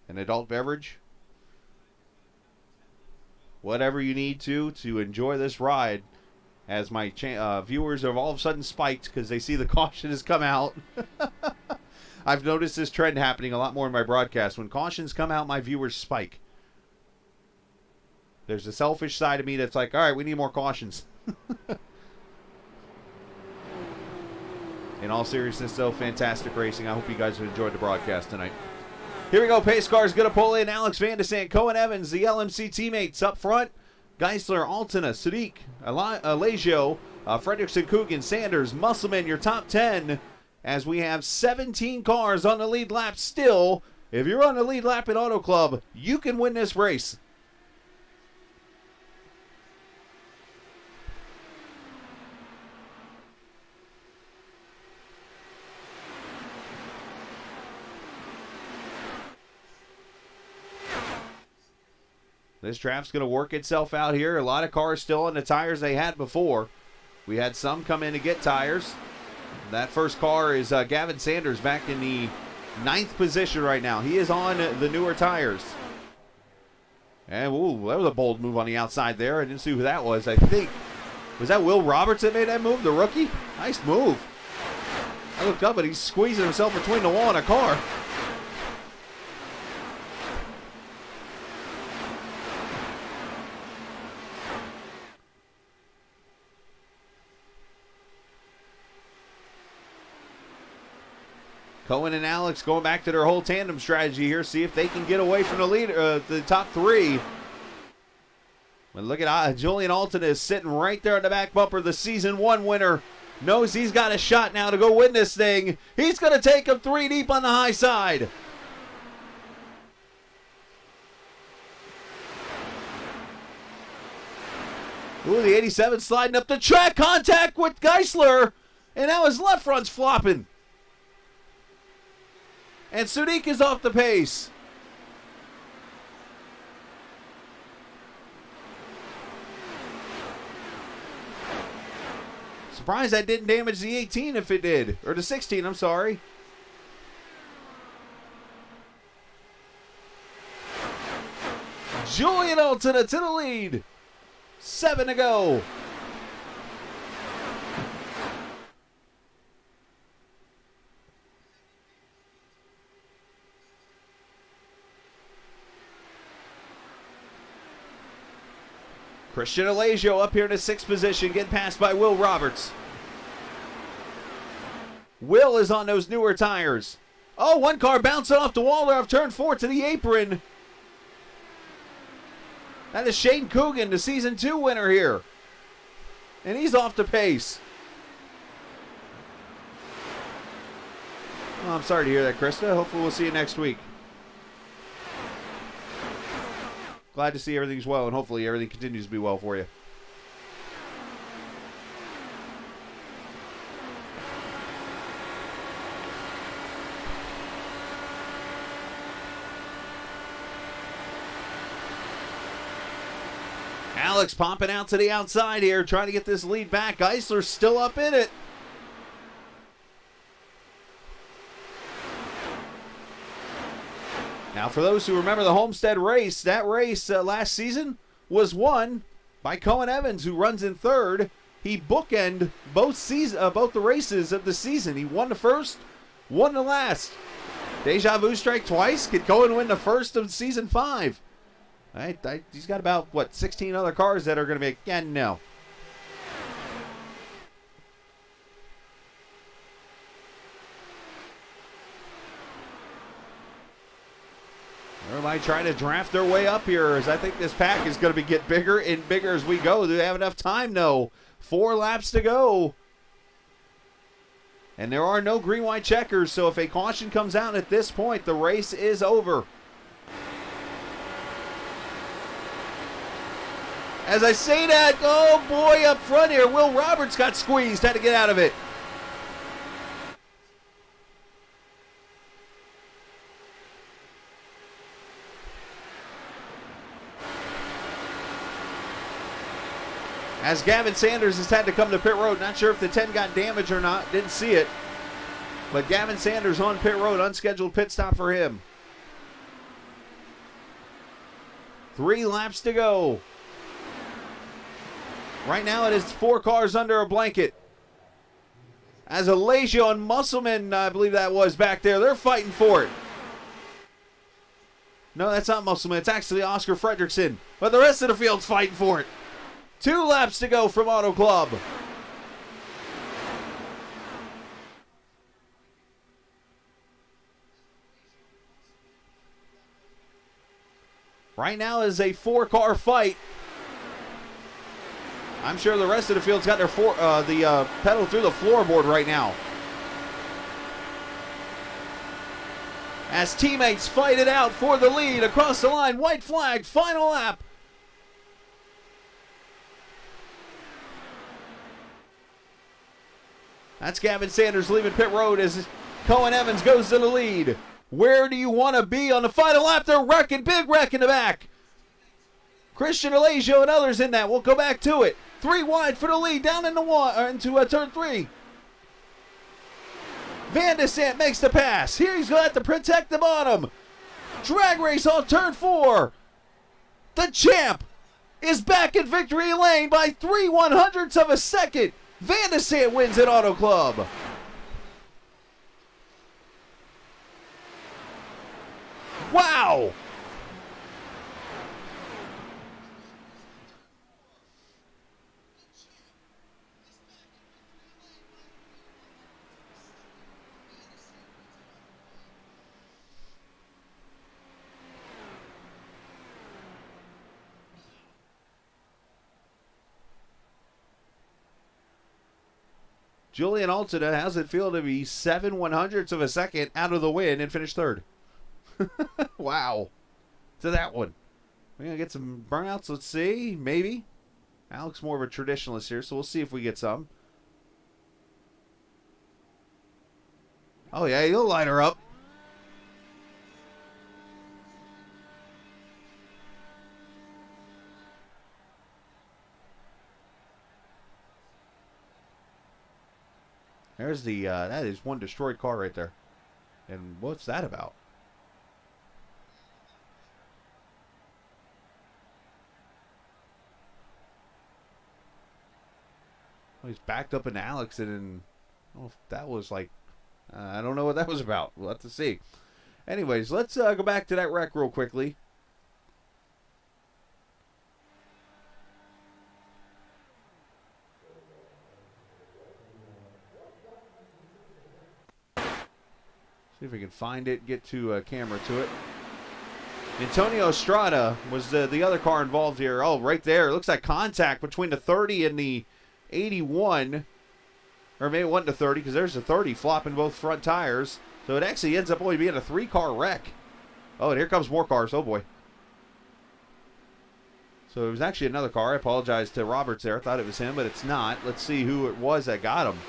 Speaker 3: an adult beverage, whatever you need to enjoy this ride as my viewers have all of a sudden spiked because they see the caution has come out. I've noticed this trend happening a lot more in my broadcast. When cautions come out, my viewers spike. There's a selfish side of me that's like, all right, we need more cautions. In all seriousness, though, fantastic racing. I hope you guys have enjoyed the broadcast tonight. Here we go. Pace car's going to pull in. Alex Van de Sant, Cohen Evans, the LMC teammates up front. Geisler, Altena, Sadiq, Alagio, Fredrickson, Coogan, Sanders, Musselman, your top 10. As we have 17 cars on the lead lap still. If you're on the lead lap at Auto Club, you can win this race. This draft's going to work itself out here. A lot of cars still on the tires they had before. We had some come in to get tires. That first car is Gavin Sanders back in the 9th position right now. He is on the newer tires. And, ooh, that was a bold move on the outside there. I didn't see who that was. I think, was that Will Roberts that made that move, the rookie? Nice move. I looked up and he's squeezing himself between the wall and a car. Cohen and Alex going back to their whole tandem strategy here. See if they can get away from the leader, the top three. But look at Julian Alton is sitting right there at the back bumper. The season 1 winner knows he's got a shot now to go win this thing. He's going to take him 3 deep on the high side. Ooh, the 87 sliding up the track. Contact with Geisler. And now his left front's flopping. And Sudik is off the pace. Surprised that didn't damage the 18 if it did. Or the 16, I'm sorry. Julian Alton to the lead. 7 to go. Christian Alesio up here in the 6th position, getting passed by Will Roberts. Will is on those newer tires. Oh, one car bouncing off the wall there off turn 4 to the apron. That is Shane Coogan, the season 2 winner here. And he's off the pace. Oh, I'm sorry to hear that, Krista. Hopefully we'll see you next week. Glad to see everything's well, and hopefully everything continues to be well for you. Alex popping out to the outside here, trying to get this lead back. Geisler's still up in it. Now, for those who remember the Homestead race, that race last season was won by Cohen Evans, who runs in 3rd. He bookended both the races of the season. He won the first, won the last. Deja vu strike twice. Could Cohen win the first of season 5? He's got about, 16 other cars that are going to be, again, no. Everybody trying to draft their way up here, as I think this pack is going to get bigger and bigger as we go. Do they have enough time? No. 4 laps to go. And there are no green-white checkers, so if a caution comes out at this point, the race is over. As I say that, oh boy, up front here, Will Roberts got squeezed, had to get out of it. As Gavin Sanders has had to come to pit road. Not sure if the 10 got damaged or not. Didn't see it. But Gavin Sanders on pit road. Unscheduled pit stop for him. 3 laps to go. Right now it is 4 cars under a blanket. As Alesio and Musselman, I believe that was back there, they're fighting for it. No, that's not Musselman. It's actually Oscar Fredrickson. But the rest of the field's fighting for it. 2 laps to go from Auto Club. Right now is a 4-car fight. I'm sure the rest of the field's got their pedal through the floorboard right now. As teammates fight it out for the lead across the line. White flag, final lap. That's Gavin Sanders leaving pit road as Cohen Evans goes to the lead. Where do you want to be on the final lap? They're wrecking, big wreck in the back. Christian Alesio and others in that. We'll go back to it. 3 wide for the lead, down into turn 3. Van de Sant makes the pass. Here he's going to have to protect the bottom. Drag race on turn 4. The champ is back in victory lane by 3/100ths of a second. Van de Sant wins at Auto Club. Wow! Julian Alton, how's it feel to be 7/100ths of a second out of the win and finish third? Wow. To that one. We're going to get some burnouts. Let's see. Maybe. Alex more of a traditionalist here, so we'll see if we get some. Oh, yeah, he'll light her up. There's the, that is one destroyed car right there. And what's that about? Well, he's backed up into Alex, and then, I don't know if that was like, I don't know what that was about. We'll have to see. Anyways, let's go back to that wreck real quickly. See if we can find it, get to a camera to it. Antonio Estrada was the other car involved here. Oh, right there. It looks like contact between the 30 and the 81. Or maybe it wasn't the 30 because there's a 30 flopping both front tires. So it actually ends up only being a 3-car wreck. Oh, and here comes more cars. Oh, boy. So it was actually another car. I apologize to Roberts there. I thought it was him, but it's not. Let's see who it was that got him.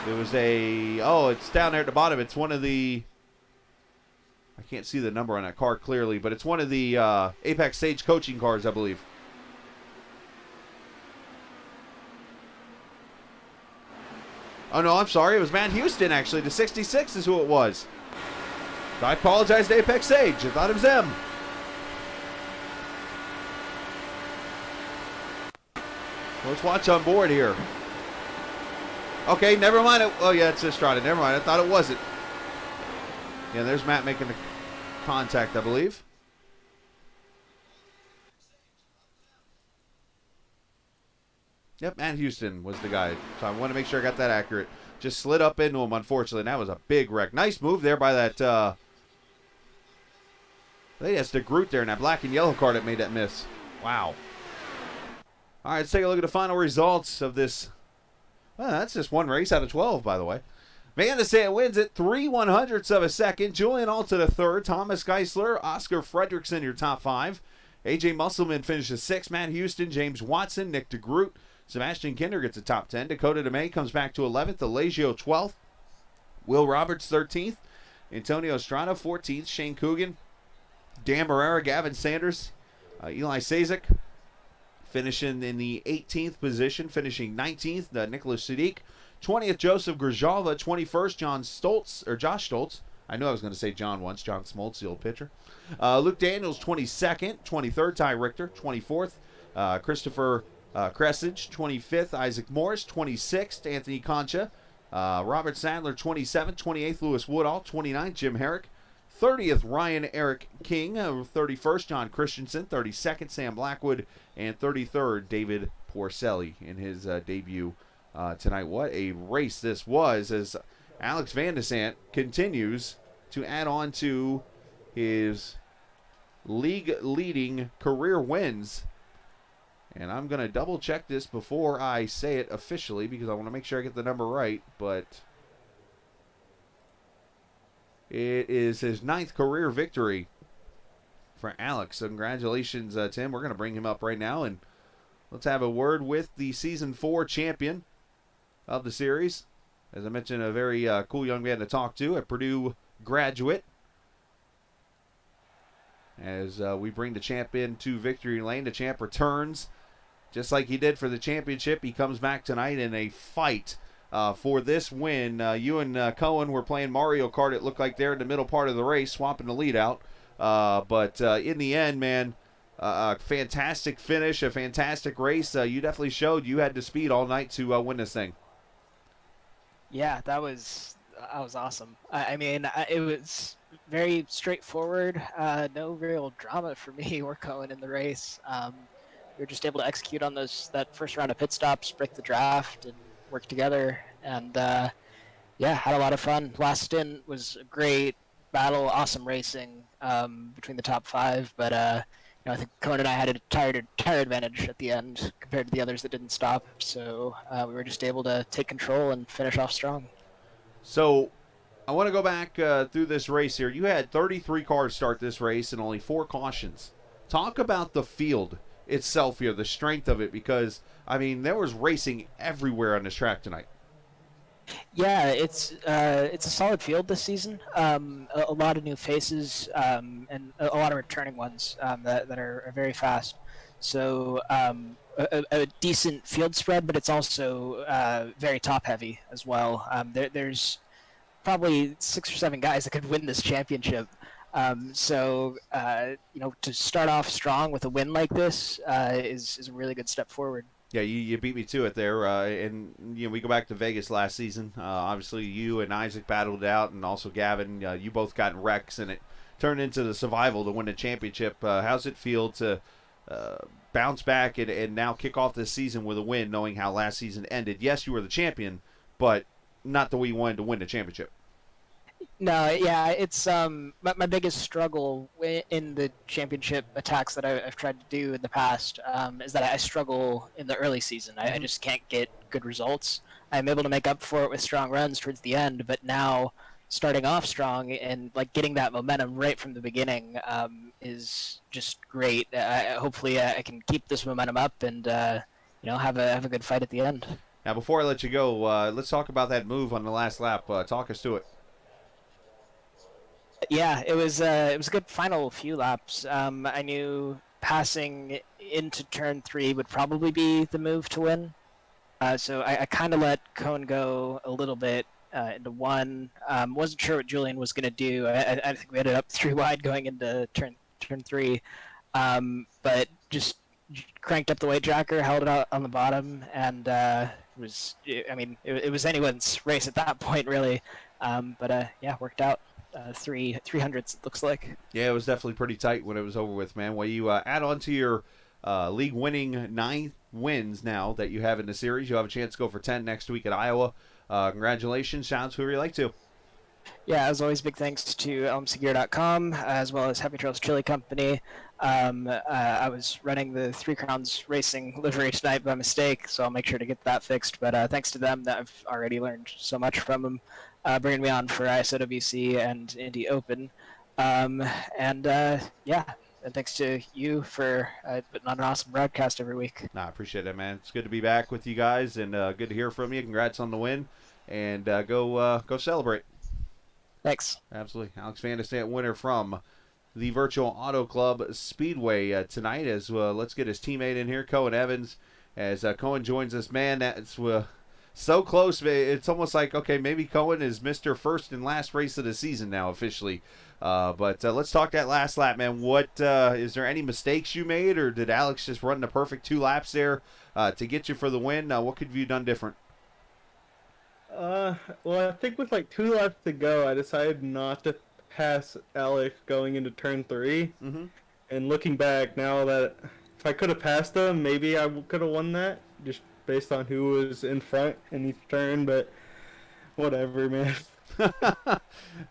Speaker 3: It was a, oh, it's down there at the bottom. It's one of the, I can't see the number on that car clearly, but it's one of the Apex Stage coaching cars, I believe. Oh, no, I'm sorry. It was Matt Houston, actually. The 66 is who it was. I apologize to Apex Sage. I thought it was them. Let's watch on board here. Okay, never mind. Oh, yeah, it's Estrada. Never mind. I thought it wasn't. Yeah, there's Matt making the contact, I believe. Yep, Matt Houston was the guy. So I want to make sure I got that accurate. Just slid up into him, unfortunately. And that was a big wreck. Nice move there by that. I think that's the Groot there in that black and yellow car that made that miss. Wow. All right, let's take a look at the final results of this. Well, that's just one race out of 12, by the way. Van de Sant wins it 3/100ths of a second. Julian Alton a third. Thomas Geisler, Oscar Fredrickson, your top 5. A.J. Musselman finishes 6th. Matt Houston, James Watson, Nick DeGroot. Sebastian Kinder gets a top 10. Dakota DeMay comes back to 11th. Alessio 12th. Will Roberts 13th. Antonio Estrada 14th. Shane Coogan. Dan Barrera, Gavin Sanders. Eli Sazik finishing in the 18th position, finishing 19th. Nicholas Sadiq. 20th, Joseph Grzyalva. 21st, Josh Stoltz. I knew I was going to say John once. John Smoltz, the old pitcher. Luke Daniels, 22nd. 23rd, Ty Richter. 24th, Christopher Cressage. 25th, Isaac Morris. 26th, Anthony Concha. Robert Sadler, 27th. 28th, Lewis Woodall. 29th, Jim Herrick. 30th, Ryan Eric King. 31st, John Christensen. 32nd, Sam Blackwood. And 33rd, David Porcelli in his debut tonight. What a race this was as Alex Van de Sant continues to add on to his league-leading career wins. And I'm going to double-check this before I say it officially because I want to make sure I get the number right, but it is his 9th career victory for Alex. So congratulations, Tim. We're going to bring him up right now, and let's have a word with the Season 4 champion of the series. As I mentioned, a very cool young man to talk to, a Purdue graduate. As we bring the champ into victory lane, the champ returns just like he did for the championship. He comes back tonight in a fight for this win. You and Cohen were playing Mario Kart, it looked like, there in the middle part of the race, swapping the lead out. But in the end, man, a fantastic finish, a fantastic race. You definitely showed you had the speed all night to win this thing.
Speaker 4: Yeah, that was awesome. I mean, it was very straightforward. No real drama for me or Cohen in the race. We were just able to execute on that first round of pit stops, break the draft, and work together. And yeah, had a lot of fun. Last stint was a great battle, awesome racing between the top 5. But I think Cohen and I had a tire advantage at the end compared compared to the others that didn't stop. So we were just able to take control and finish off strong.
Speaker 3: So I want to go back through this race here. You had 33 cars start this race and only 4 cautions. Talk about the field itself here, the strength of it, because, I mean, there was racing everywhere on this track tonight.
Speaker 4: Yeah, it's a solid field this season. A lot of new faces and a lot of returning ones that are very fast. So a decent field spread, but it's also very top heavy as well. There's probably 6 or 7 guys that could win this championship. So to start off strong with a win like this is a really good step forward.
Speaker 3: Yeah, you beat me to it there, and we go back to Vegas last season. Obviously, you and Isaac battled it out, and also Gavin. You both got in wrecks, and it turned into the survival to win the championship. How's it feel to bounce back and now kick off this season with a win, knowing how last season ended? Yes, you were the champion, but not the way you wanted to win the championship.
Speaker 4: No, yeah, it's my biggest struggle in the championship attacks that I've tried to do in the past is that I struggle in the early season. I just can't get good results. I'm able to make up for it with strong runs towards the end, but now starting off strong and like getting that momentum right from the beginning is just great. Hopefully, I can keep this momentum up and have a good fight at the end.
Speaker 3: Now, before I let you go, let's talk about that move on the last lap. Talk us to it.
Speaker 4: Yeah, it was a good final few laps. I knew passing into turn 3 would probably be the move to win. So I kind of let Cone go a little bit into 1. Wasn't sure what Julian was going to do. I think we ended up 3 wide going into turn 3. But just cranked up the weight jacker, held it out on the bottom, and it was anyone's race at that point, really. But worked out. 300s, it looks like.
Speaker 3: Yeah, it was definitely pretty tight when it was over with, man. Well, you add on to your league-winning 9 wins now that you have in the series. You'll have a chance to go for 10 next week at Iowa. Congratulations. Shout out to whoever you like to.
Speaker 4: Yeah, as always, big thanks to elmsegear.com as well as Happy Trails Chili Company. I was running the 3 Crowns Racing livery tonight by mistake, so I'll make sure to get that fixed. But thanks to them, that I've already learned so much from them, bringing me on for ISOWC and Indy Open. And thanks to you for putting on an awesome broadcast every week.
Speaker 3: I appreciate it, man. It's good to be back with you guys, and good to hear from you. Congrats on the win, and go celebrate.
Speaker 4: Thanks.
Speaker 3: Absolutely. Alex Van de Stant, winner from the Virtual Auto Club Speedway tonight. As let's get his teammate in here, Cohen Evans, as Cohen joins us. Man, that's so close. It's almost like, okay, maybe Cohen is Mr. First and last race of the season now officially. But let's talk that last lap, man. What is there any mistakes you made, or did Alex just run the perfect 2 laps there to get you for the win? What could you have done different?
Speaker 5: Well, I think with like 2 laps to go, I decided not to pass Alex going into turn 3.
Speaker 3: Mm-hmm.
Speaker 5: And looking back now, that if I could have passed him, maybe I could have won that, just based on who was in front in each turn. But whatever, man.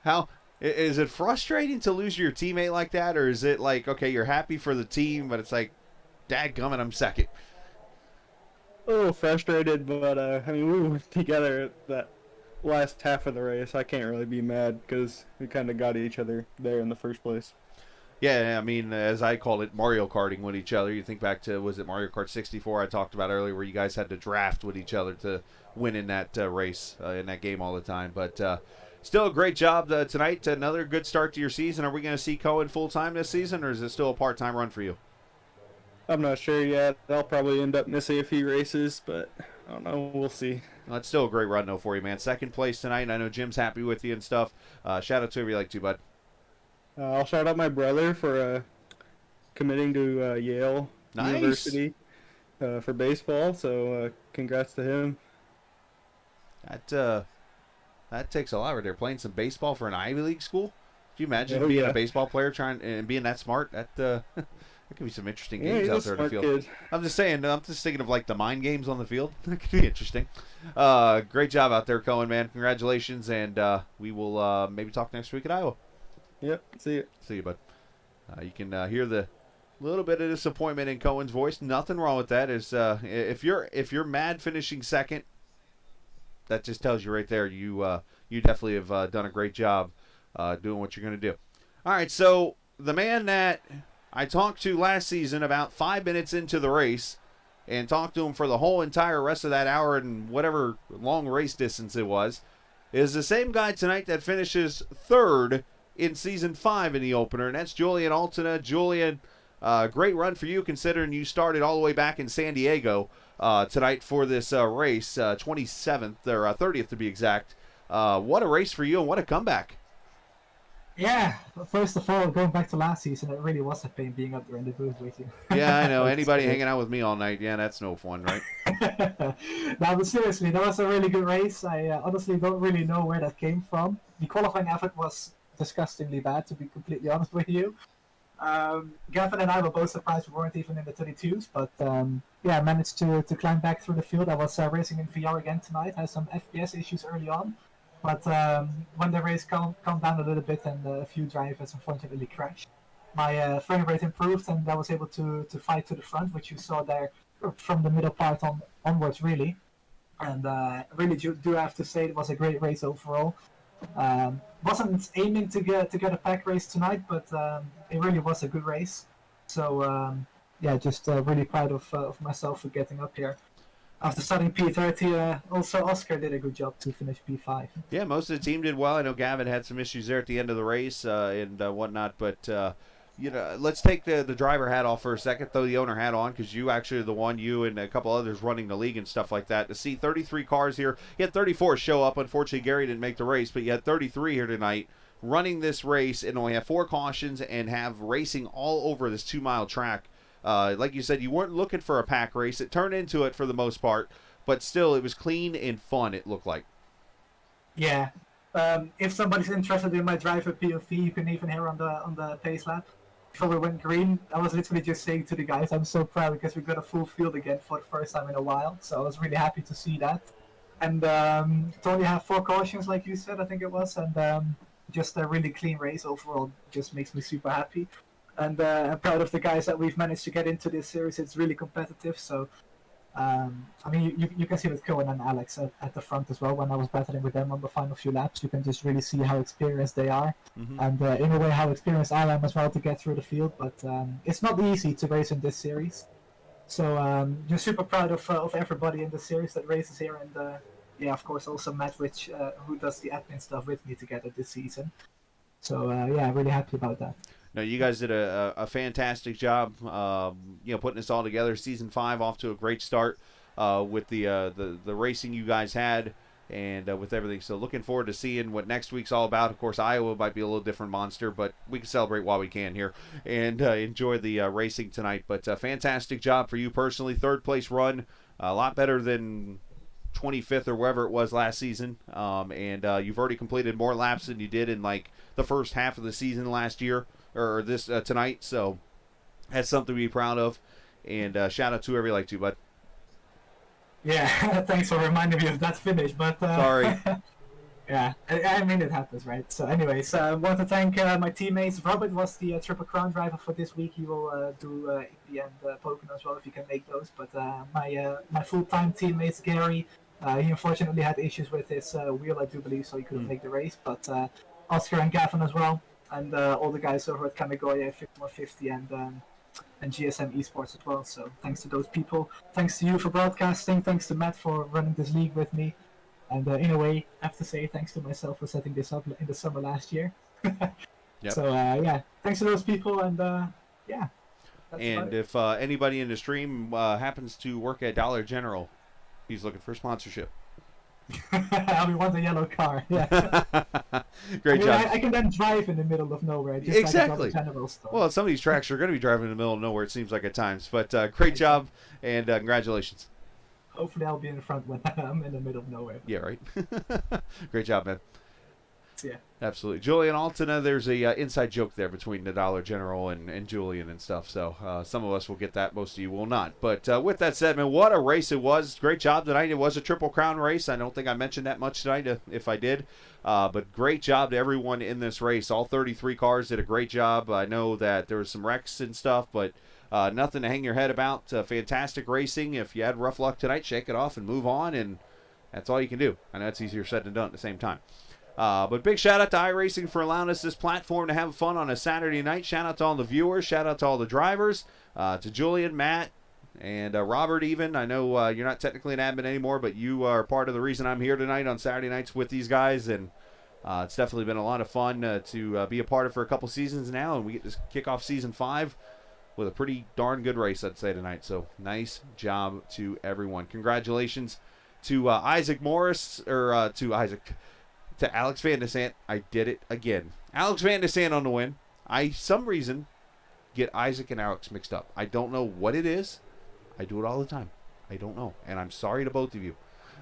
Speaker 3: How is it frustrating to lose your teammate like that, or is it like, okay, you're happy for the team, but it's like, dadgummit, I'm second?
Speaker 5: A little frustrated, but we went together that last half of the race. I can't really be mad because we kind of got each other there in the first place.
Speaker 3: Yeah, I mean, as I called it, Mario Karting with each other. You think back to, was it Mario Kart 64 I talked about earlier, where you guys had to draft with each other to win in that race, in that game all the time. But still a great job tonight. Another good start to your season. Are we going to see Cohen full-time this season, or is it still a part-time run for you?
Speaker 5: I'm not sure yet. I'll probably end up missing a few races, but I don't know. We'll see.
Speaker 3: Well, it's still a great run, though, for you, man. Second place tonight. I know Jim's happy with you and stuff. Shout out to whoever you like to, bud.
Speaker 5: I'll shout out my brother for committing to Yale University for baseball, so congrats to him.
Speaker 3: That takes a lot right there. Playing some baseball for an Ivy League school? Could you imagine being a baseball player and being that smart? That could be some interesting games out there in the field.
Speaker 5: Kid.
Speaker 3: I'm just saying. I'm just thinking of like the mind games on the field. That could be interesting. Great job out there, Cohen, man. Congratulations, and we will maybe talk next week at Iowa.
Speaker 5: Yep. See you.
Speaker 3: See you, bud. You can hear the little bit of disappointment in Cohen's voice. Nothing wrong with that. Is if you're mad finishing second, that just tells you right there you definitely have done a great job doing what you're going to do. All right, so the man that I talked to last season about 5 minutes into the race and talked to him for the whole entire rest of that hour and whatever long race distance it was, is the same guy tonight that finishes third in Season 5 in the opener, and that's Julian Altina. Julian, great run for you considering you started all the way back in San Diego tonight for this race, 27th, or 30th to be exact. What a race for you and what a comeback.
Speaker 6: Yeah, first of all, going back to last season, it really was a pain being up there in the booth with you.
Speaker 3: Yeah, I know. Anybody hanging out with me all night, yeah, that's no fun, right?
Speaker 6: No, but seriously, that was a really good race. I honestly don't really know where that came from. The qualifying effort was disgustingly bad, to be completely honest with you. Gavin and I were both surprised we weren't even in the 32s, but yeah, I managed to climb back through the field. I was racing in VOR again tonight. Had some FPS issues early on. But when the race calmed down a little bit and a few drivers unfortunately crashed, my frame rate improved and I was able to fight to the front, which you saw there from the middle part onwards, really. And really do have to say it was a great race overall. Wasn't aiming to get a pack race tonight, but it really was a good race. So yeah, just really proud of myself for getting up here. After starting P30, also Oscar did a good job to finish P5.
Speaker 3: Yeah, most of the team did well. I know Gavin had some issues there at the end of the race and whatnot, but you know, let's take the driver hat off for a second, throw the owner hat on, because you actually are the one, you and a couple others running the league and stuff like that. To see 33 cars here, you had 34 show up. Unfortunately, Gary didn't make the race, but you had 33 here tonight running this race and only have 4 cautions and have racing all over this 2-mile track. Like you said, you weren't looking for a pack race. It turned into it for the most part, but still, it was clean and fun, it looked like.
Speaker 6: Yeah. If somebody's interested in my driver POV, you can even hear on the pace lap. Before we went green, I was literally just saying to the guys, I'm so proud because we got a full field again for the first time in a while. So I was really happy to see that. And to only have 4 cautions, like you said, I think it was, and just a really clean race overall just makes me super happy. And I'm proud of the guys that we've managed to get into this series. It's really competitive. So, I mean, you can see with Cohen and Alex at the front as well. When I was battling with them on the final few laps, you can just really see how experienced they are.
Speaker 3: Mm-hmm.
Speaker 6: And in a way, how experienced I am as well to get through the field. But it's not easy to race in this series. So, just super proud of everybody in the series that races here. And yeah, of course, also Matt Rich, who does the admin stuff with me together this season. So, yeah, really happy about that.
Speaker 3: No, you guys did a fantastic job, you know, putting this all together. Season 5 off to a great start with the racing you guys had and with everything. So looking forward to seeing what next week's all about. Of course, Iowa might be a little different monster, but we can celebrate while we can here and enjoy the racing tonight. But fantastic job for you personally. 3rd place run, a lot better than 25th or wherever it was last season. And you've already completed more laps than you did in like the first half of the season last year. Or this tonight, so that's something to be proud of, and shout out to whoever you like to, bud.
Speaker 6: Yeah, thanks for reminding me of that finish, but
Speaker 3: Sorry.
Speaker 6: Yeah, I mean it happens, right? So anyways, I want to thank my teammates. Robert was the Triple Crown driver for this week. He will do Indy and Pocono as well if he can make those, but my full-time teammates, Gary, he unfortunately had issues with his wheel, I do believe, so he couldn't make the race, but Oscar and Gavin as well. And all the guys over at Kamigoya, 5150, and GSM Esports as well. So thanks to those people. Thanks to you for broadcasting. Thanks to Matt for running this league with me. And in a way, I have to say thanks to myself for setting this up in the summer last year.
Speaker 3: Yep.
Speaker 6: So yeah, thanks to those people. And yeah.
Speaker 3: And if anybody in the stream happens to work at Dollar General, he's looking for sponsorship.
Speaker 6: We want a yellow car. Yeah.
Speaker 3: Great job.
Speaker 6: I can then drive in the middle of nowhere. Just
Speaker 3: Exactly.
Speaker 6: Like a general store.
Speaker 3: Well, some of these tracks are going to be driving in the middle of nowhere, it seems like at times. But great job, and congratulations.
Speaker 6: Hopefully I'll be in the front when I'm in the middle of nowhere.
Speaker 3: Yeah, right. Great job, man.
Speaker 6: year.
Speaker 3: Absolutely. Julian Altena, there's a inside joke there between the Dollar General and Julian and stuff, so some of us will get that, most of you will not. But with that said, man, what a race it was. Great job tonight. It was a Triple Crown race. I don't think I mentioned that much tonight, if I did. But great job to everyone in this race. All 33 cars did a great job. I know that there was some wrecks and stuff, but nothing to hang your head about. Fantastic racing. If you had rough luck tonight, shake it off and move on, and that's all you can do. I know it's easier said than done at the same time. But big shout out to iRacing for allowing us this platform to have fun on a Saturday night. Shout out to all the viewers. Shout out to all the drivers. To Julian, Matt, and Robert even. I know you're not technically an admin anymore, but you are part of the reason I'm here tonight on Saturday nights with these guys. And it's definitely been a lot of fun to be a part of for a couple seasons now. And we get to kick off season 5 with a pretty darn good race, I'd say, tonight. So nice job to everyone. Congratulations to Isaac Morris, or to Alex Van de Sant. I did it again. Alex Van de Sant on the win. Some reason, get Isaac and Alex mixed up. I don't know what it is. I do it all the time. I don't know. And I'm sorry to both of you.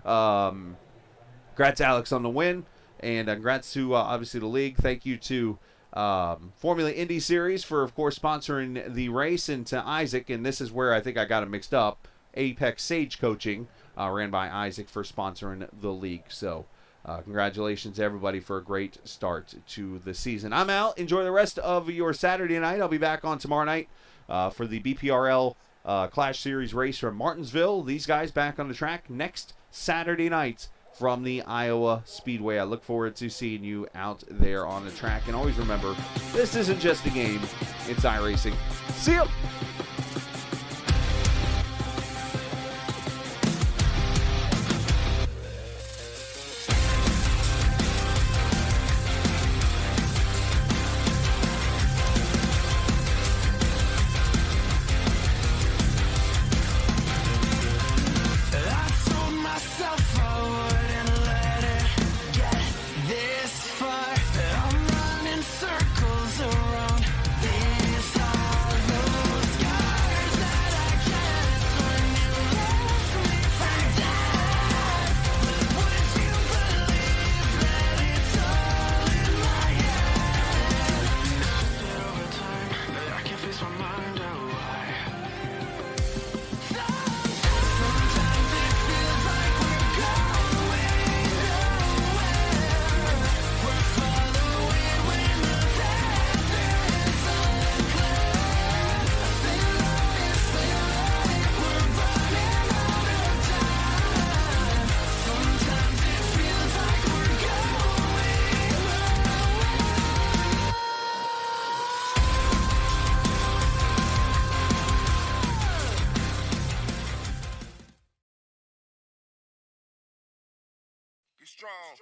Speaker 3: Congrats, Alex, on the win. And congrats to, obviously, the league. Thank you to Formula Indy Series for, of course, sponsoring the race. And to Isaac, and this is where I think I got it mixed up, Apex Sage Coaching, ran by Isaac, for sponsoring the league. So, congratulations, everybody, for a great start to the season. I'm out. Enjoy the rest of your Saturday night. I'll be back on tomorrow night for the BPRL Clash Series race from Martinsville. These guys back on the track next Saturday night from the Iowa Speedway. I look forward to seeing you out there on the track. And always remember, this isn't just a game. It's iRacing. See ya!
Speaker 7: Strong.